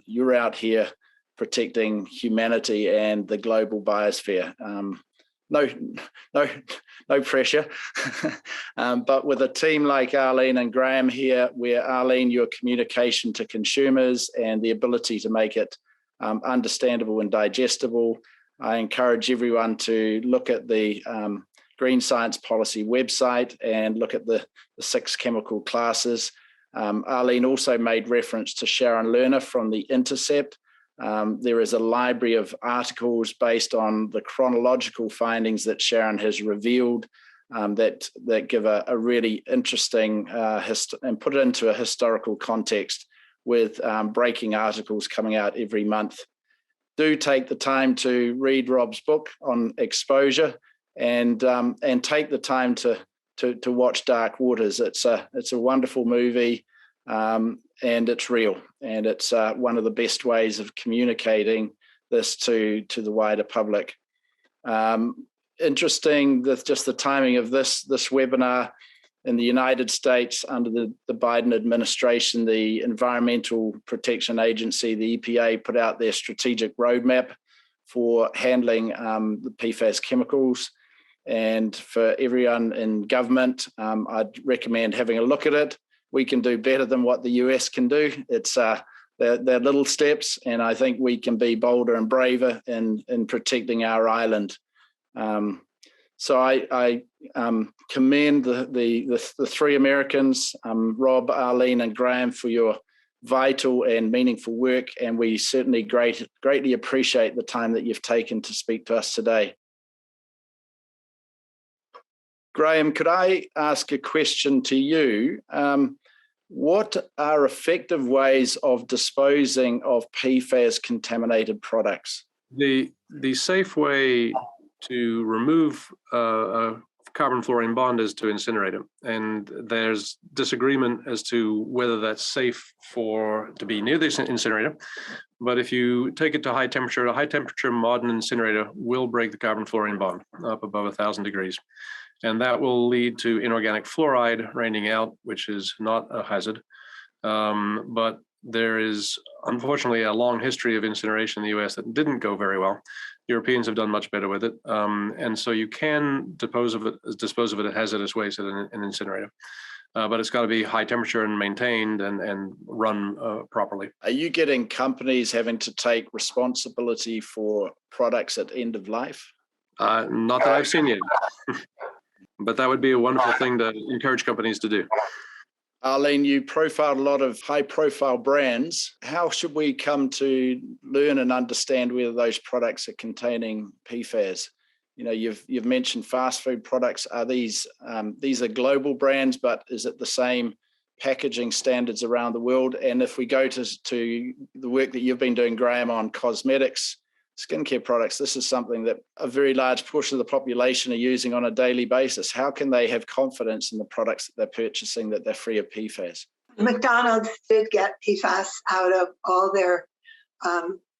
you're out here protecting humanity and the global biosphere. No pressure. But with a team like Arlene and Graham here, where Arlene, your communication to consumers and the ability to make it understandable and digestible, I encourage everyone to look at the Green Science Policy website and look at the 6 chemical classes. Arlene also made reference to Sharon Lerner from The Intercept. There is a library of articles based on the chronological findings that Sharon has revealed that give a really interesting and put it into a historical context with breaking articles coming out every month. Do take the time to read Rob's book on exposure and take the time to watch Dark Waters. It's a wonderful movie. And it's real, and it's one of the best ways of communicating this to the wider public. Interesting that just the timing of this webinar in the United States under the Biden administration, the Environmental Protection Agency, the EPA, put out their strategic roadmap for handling the PFAS chemicals. And for everyone in government, I'd recommend having a look at it. We can do better than what the US can do. It's they're little steps, and I think we can be bolder and braver in protecting our island. So I commend the 3 Americans, Rob, Arlene, and Graham, for your vital and meaningful work, and we certainly greatly appreciate the time that you've taken to speak to us today. Graham, could I ask a question to you? What are effective ways of disposing of PFAS contaminated products? The safe way to remove a carbon fluorine bond is to incinerate them. And there's disagreement as to whether that's safe to be near the incinerator. But if you take it to high temperature, a high temperature modern incinerator will break the carbon fluorine bond up above 1,000 degrees. And that will lead to inorganic fluoride raining out, which is not a hazard. But there is, unfortunately, a long history of incineration in the US that didn't go very well. Europeans have done much better with it. And so you can dispose of it at hazardous waste at an incinerator. But it's got to be high temperature and maintained and run properly. Are you getting companies having to take responsibility for products at end of life? Not that I've seen yet, but that would be a wonderful thing to encourage companies to do. Arlene, you profiled a lot of high-profile brands. How should we come to learn and understand whether those products are containing PFAS? You know, you've mentioned fast food products. Are these are global brands, but is it the same packaging standards around the world? And if we go to the work that you've been doing, Graham, on cosmetics, skincare products, this is something that a very large portion of the population are using on a daily basis. How can they have confidence in the products that they're purchasing, that they're free of PFAS? McDonald's did get PFAS out of all their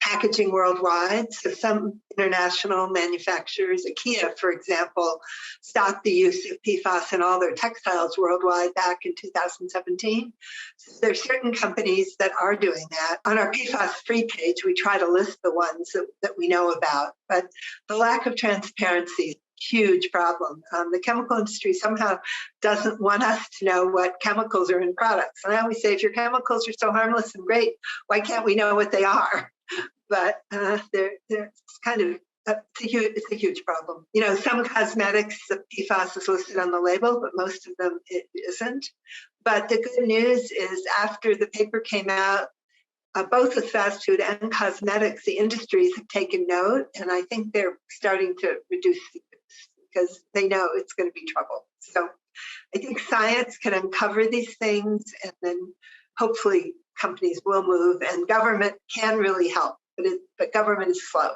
packaging worldwide. So some international manufacturers, IKEA, for example, stopped the use of PFAS in all their textiles worldwide back in 2017. So there's certain companies that are doing that. On our PFAS-free page, we try to list the ones that we know about, but the lack of transparency is a huge problem. The chemical industry somehow doesn't want us to know what chemicals are in products. And I always say, if your chemicals are so harmless and great, why can't we know what they are? But it's kind of it's a huge problem. You know, some cosmetics, the PFAS is listed on the label, but most of them it isn't. But the good news is, after the paper came out, both with fast food and cosmetics, the industries have taken note, and I think they're starting to reduce the use because they know it's going to be trouble. So I think science can uncover these things, and then hopefully companies will move, and government can really help, but government is slow.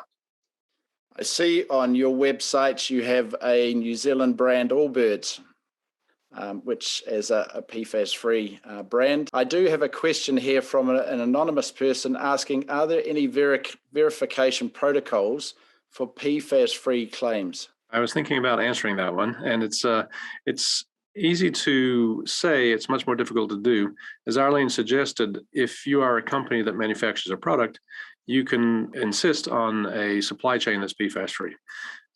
I see on your website you have a New Zealand brand, Allbirds, which is a PFAS-free brand. I do have a question here from an anonymous person asking, are there any verification protocols for PFAS-free claims? I was thinking about answering that one, and it's easy to say, it's much more difficult to do. As Arlene suggested, if you are a company that manufactures a product, you can insist on a supply chain that's PFAS-free.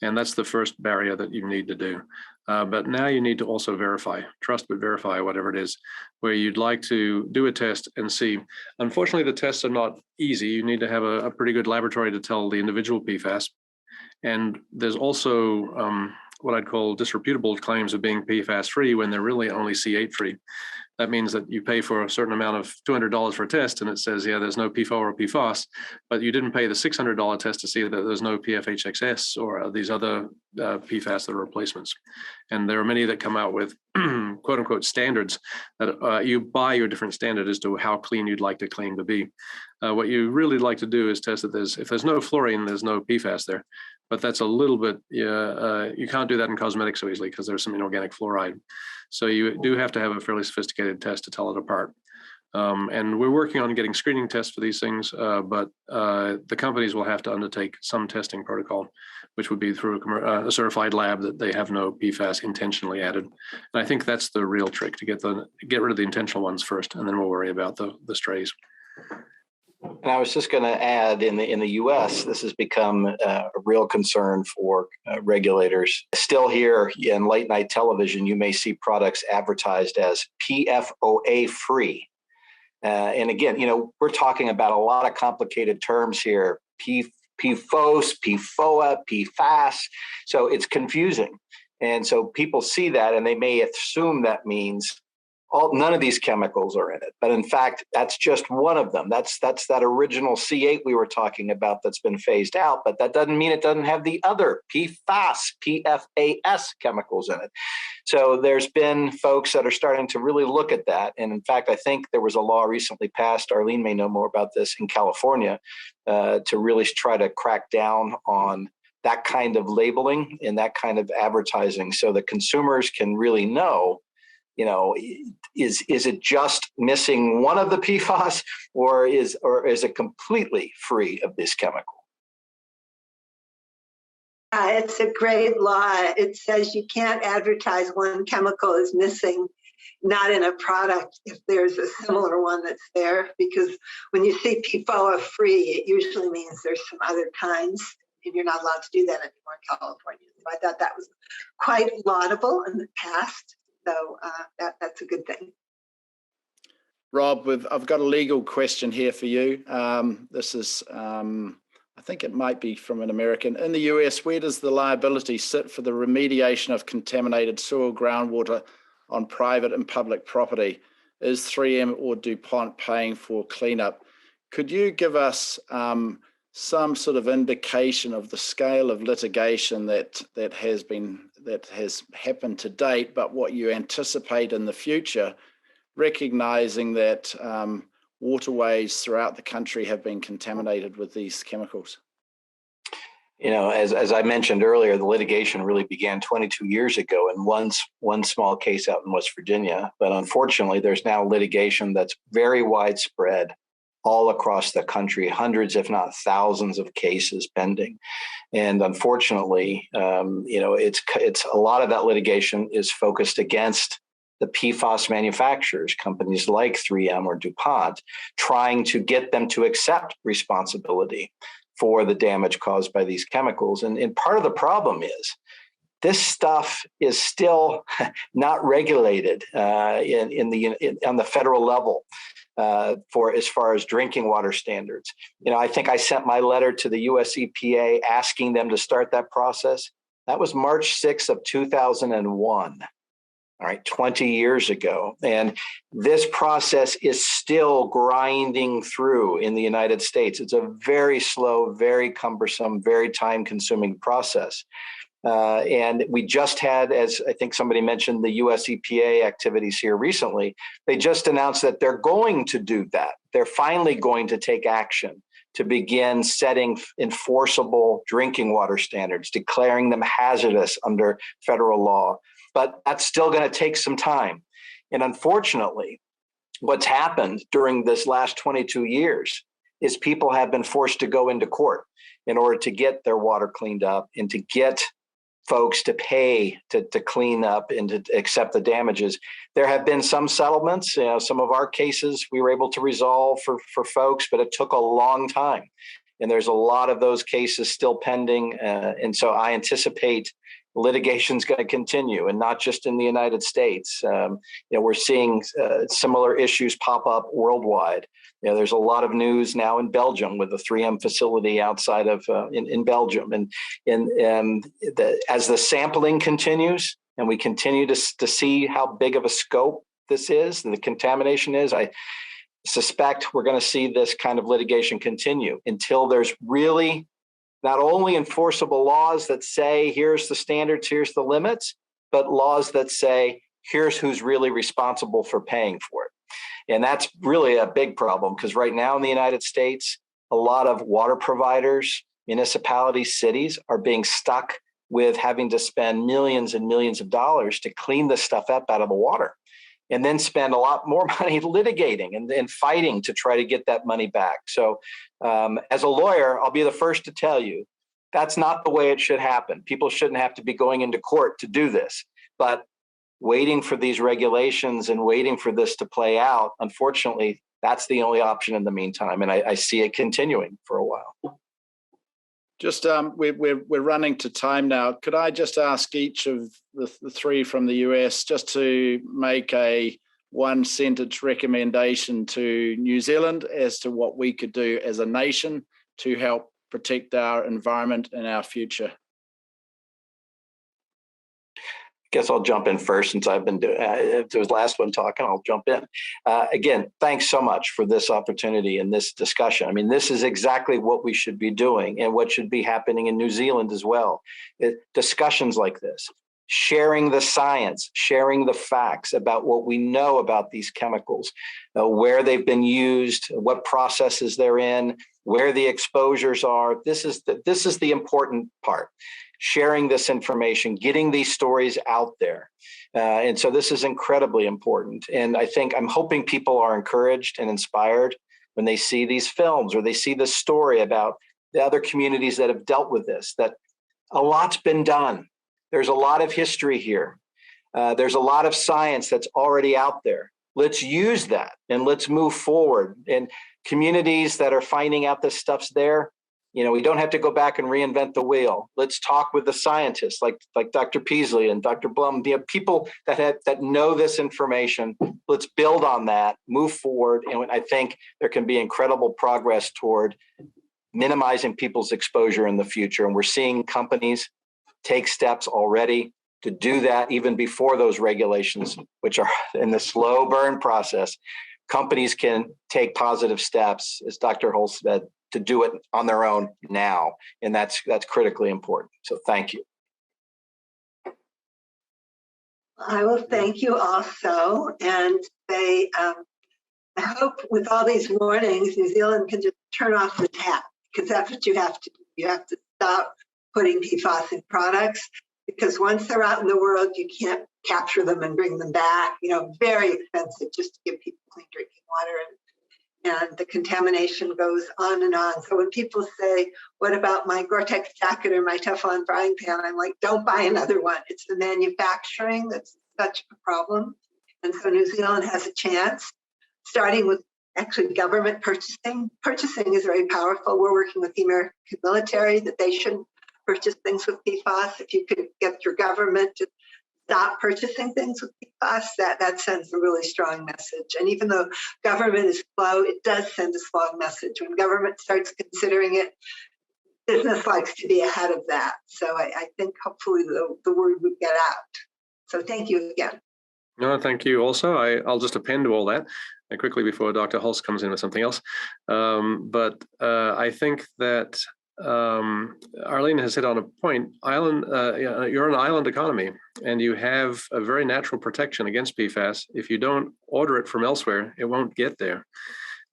And that's the first barrier that you need to do. But now you need to also verify, trust but verify, whatever it is, where you'd like to do a test and see. Unfortunately, the tests are not easy. You need to have a pretty good laboratory to tell the individual PFAS. And there's also what I'd call disreputable claims of being PFAS-free when they're really only C8-free. That means that you pay for a certain amount of $200 for a test, and it says, yeah, there's no PFOA or PFAS, but you didn't pay the $600 test to see that there's no PFHXS or these other PFAS that are replacements. And there are many that come out with quote unquote standards that you buy your different standard as to how clean you'd like to claim to be. What you really like to do is test that if there's no fluorine, there's no PFAS there. But that's a little bit, you can't do that in cosmetics so easily because there's some inorganic fluoride. So you do have to have a fairly sophisticated test to tell it apart. And we're working on getting screening tests for these things, but the companies will have to undertake some testing protocol, which would be through a certified lab that they have no PFAS intentionally added. And I think that's the real trick, to get rid of the intentional ones first, and then we'll worry about the strays. And I was just going to add, in the U.S., this has become a real concern for regulators. Still here in late night television, you may see products advertised as PFOA free. And again, we're talking about a lot of complicated terms here: PFOS, PFOA, PFAS. So it's confusing. And so people see that and they may assume that means none of these chemicals are in it. But in fact, that's just one of them. That's that original C8 we were talking about that's been phased out, but that doesn't mean it doesn't have the other PFAS, PFAS chemicals in it. So there's been folks that are starting to really look at that. And in fact, I think there was a law recently passed, Arlene may know more about this, in California, to really try to crack down on that kind of labeling and that kind of advertising so that consumers can really know, is it just missing one of the PFAS, or is it completely free of this chemical? It's a great law. It says you can't advertise one chemical is missing, not in a product, if there's a similar one that's there, because when you see PFOA free, it usually means there's some other kinds, and you're not allowed to do that anymore in California. So I thought that was quite laudable in the past. So that's a good thing. Rob, I've got a legal question here for you. This is I think it might be from an American. In the US, where does the liability sit for the remediation of contaminated soil groundwater on private and public property? Is 3M or DuPont paying for cleanup? Could you give us some sort of indication of the scale of litigation that has happened to date, but what you anticipate in the future, recognizing that waterways throughout the country have been contaminated with these chemicals? You know, as I mentioned earlier, the litigation really began 22 years ago in one small case out in West Virginia. But unfortunately, there's now litigation that's very widespread all across the country, hundreds, if not thousands of cases pending. And unfortunately, it's a lot of that litigation is focused against the PFAS manufacturers, companies like 3M or DuPont, trying to get them to accept responsibility for the damage caused by these chemicals. And part of the problem is this stuff is still not regulated on the federal level for as far as drinking water standards. You know, I think I sent my letter to the US EPA asking them to start that process. That was March 6th of 2001. All right, 20 years ago. And this process is still grinding through in the United States. It's a very slow, very cumbersome, very time-consuming process. And we just had, as I think somebody mentioned, the US EPA activities here recently. They just announced that they're going to do that. They're finally going to take action to begin setting enforceable drinking water standards, declaring them hazardous under federal law. But that's still going to take some time. And unfortunately, what's happened during this last 22 years is people have been forced to go into court in order to get their water cleaned up and to get folks to pay to clean up and to accept the damages. There have been some settlements. You know, some of our cases we were able to resolve for folks, but it took a long time. And there's a lot of those cases still pending. And so I anticipate litigation is going to continue, and not just in the United States. We're seeing similar issues pop up worldwide. You know, there's a lot of news now in Belgium with the 3M facility outside of in Belgium, and as the sampling continues, and we continue to see how big of a scope this is and the contamination is, I suspect we're going to see this kind of litigation continue until there's really not only enforceable laws that say, here's the standards, here's the limits, but laws that say, here's who's really responsible for paying for it. And that's really a big problem, because right now in the United States, a lot of water providers, municipalities, cities are being stuck with having to spend millions and millions of dollars to clean the stuff up out of the water, and then spend a lot more money litigating and fighting to try to get that money back. So as a lawyer, I'll be the first to tell you, that's not the way it should happen. People shouldn't have to be going into court to do this. But waiting for these regulations and waiting for this to play out, unfortunately, that's the only option in the meantime. And I see it continuing for a while. Just we're running to time now. Could I just ask each of the three from the US just to make a one-sentence recommendation to New Zealand as to what we could do as a nation to help protect our environment and our future? Guess I'll jump in first, since I've been doing if there was last one talking, I'll jump in. Again, thanks so much for this opportunity and this discussion. I mean, this is exactly what we should be doing and what should be happening in New Zealand as well. Discussions like this, sharing the science, sharing the facts about what we know about these chemicals, where they've been used, what processes they're in, where the exposures are. This is the important part. Sharing this information, getting these stories out there. And so this is incredibly important. And I'm hoping people are encouraged and inspired when they see these films or they see this story about the other communities that have dealt with this, that a lot's been done. There's a lot of history here. There's a lot of science that's already out there. Let's use that and let's move forward. And communities that are finding out this stuff's there, we don't have to go back and reinvent the wheel. Let's talk with the scientists like Dr. Peasley and Dr. Blum, people that know this information. Let's build on that, move forward. And I think there can be incredible progress toward minimizing people's exposure in the future. And we're seeing companies take steps already to do that even before those regulations, which are in the slow burn process. Companies can take positive steps, as Dr. Holst said, to do it on their own now. And that's critically important. So thank you. I will thank you also and say, I hope with all these warnings, New Zealand can just turn off the tap, because that's what you have to do. You have to stop putting PFAS in products, because once they're out in the world, you can't capture them and bring them back. Very expensive just to give people clean drinking water, and the contamination goes on and on. So when people say, what about my Gore-Tex jacket or my Teflon frying pan? I'm like, don't buy another one. It's the manufacturing that's such a problem. And so New Zealand has a chance, starting with actually government purchasing. Purchasing is very powerful. We're working with the American military that they shouldn't purchase things with PFAS. If you could get your government to stop purchasing things with PFAS, that sends a really strong message. And even though government is slow, it does send a strong message. When government starts considering it, business likes to be ahead of that. So I think hopefully the word would get out. So thank you again. No, thank you also. I'll just append to all that quickly before Dr. Holst comes in with something else. But I think that Arlene has hit on a point. You're an island economy, and you have a very natural protection against PFAS. If you don't order it from elsewhere, it won't get there.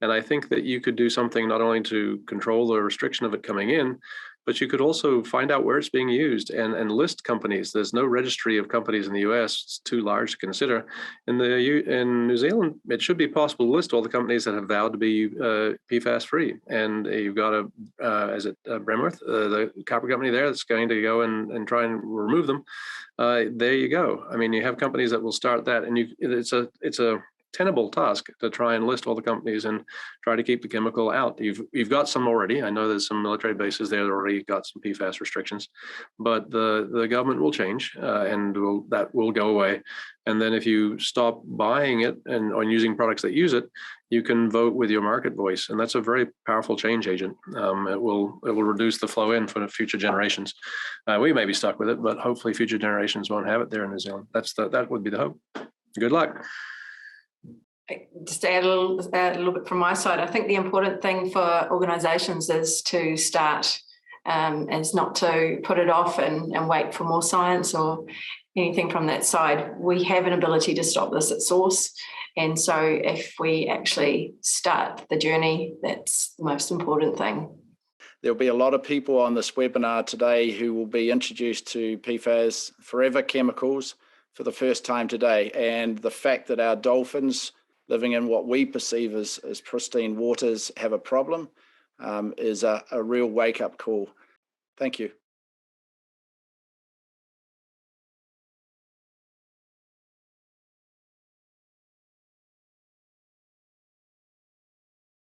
And I think that you could do something not only to control the restriction of it coming in, but you could also find out where it's being used and list companies. There's no registry of companies in the US. It's too large to consider. In New Zealand, it should be possible to list all the companies that have vowed to be PFAS free. And you've got Bremworth, the copper company there, that's going to go and try and remove them. There you go. I mean, you have companies that will start that, and it's a tenable task to try and list all the companies and try to keep the chemical out. You've got some already. I know there's some military bases there that already got some PFAS restrictions, but the government will change and that will go away. And then if you stop buying it and on using products that use it, you can vote with your market voice, and that's a very powerful change agent. It will reduce the flow in for future generations. We may be stuck with it, but hopefully future generations won't have it there in New Zealand. That would be the hope. Good luck. Just to add a little bit from my side, I think the important thing for organisations is to start, is not to put it off and wait for more science or anything from that side. We have an ability to stop this at source. And so if we actually start the journey, that's the most important thing. There'll be a lot of people on this webinar today who will be introduced to PFAS, forever chemicals, for the first time today. And the fact that our dolphins living in what we perceive as pristine waters have a problem is a real wake-up call. Thank you.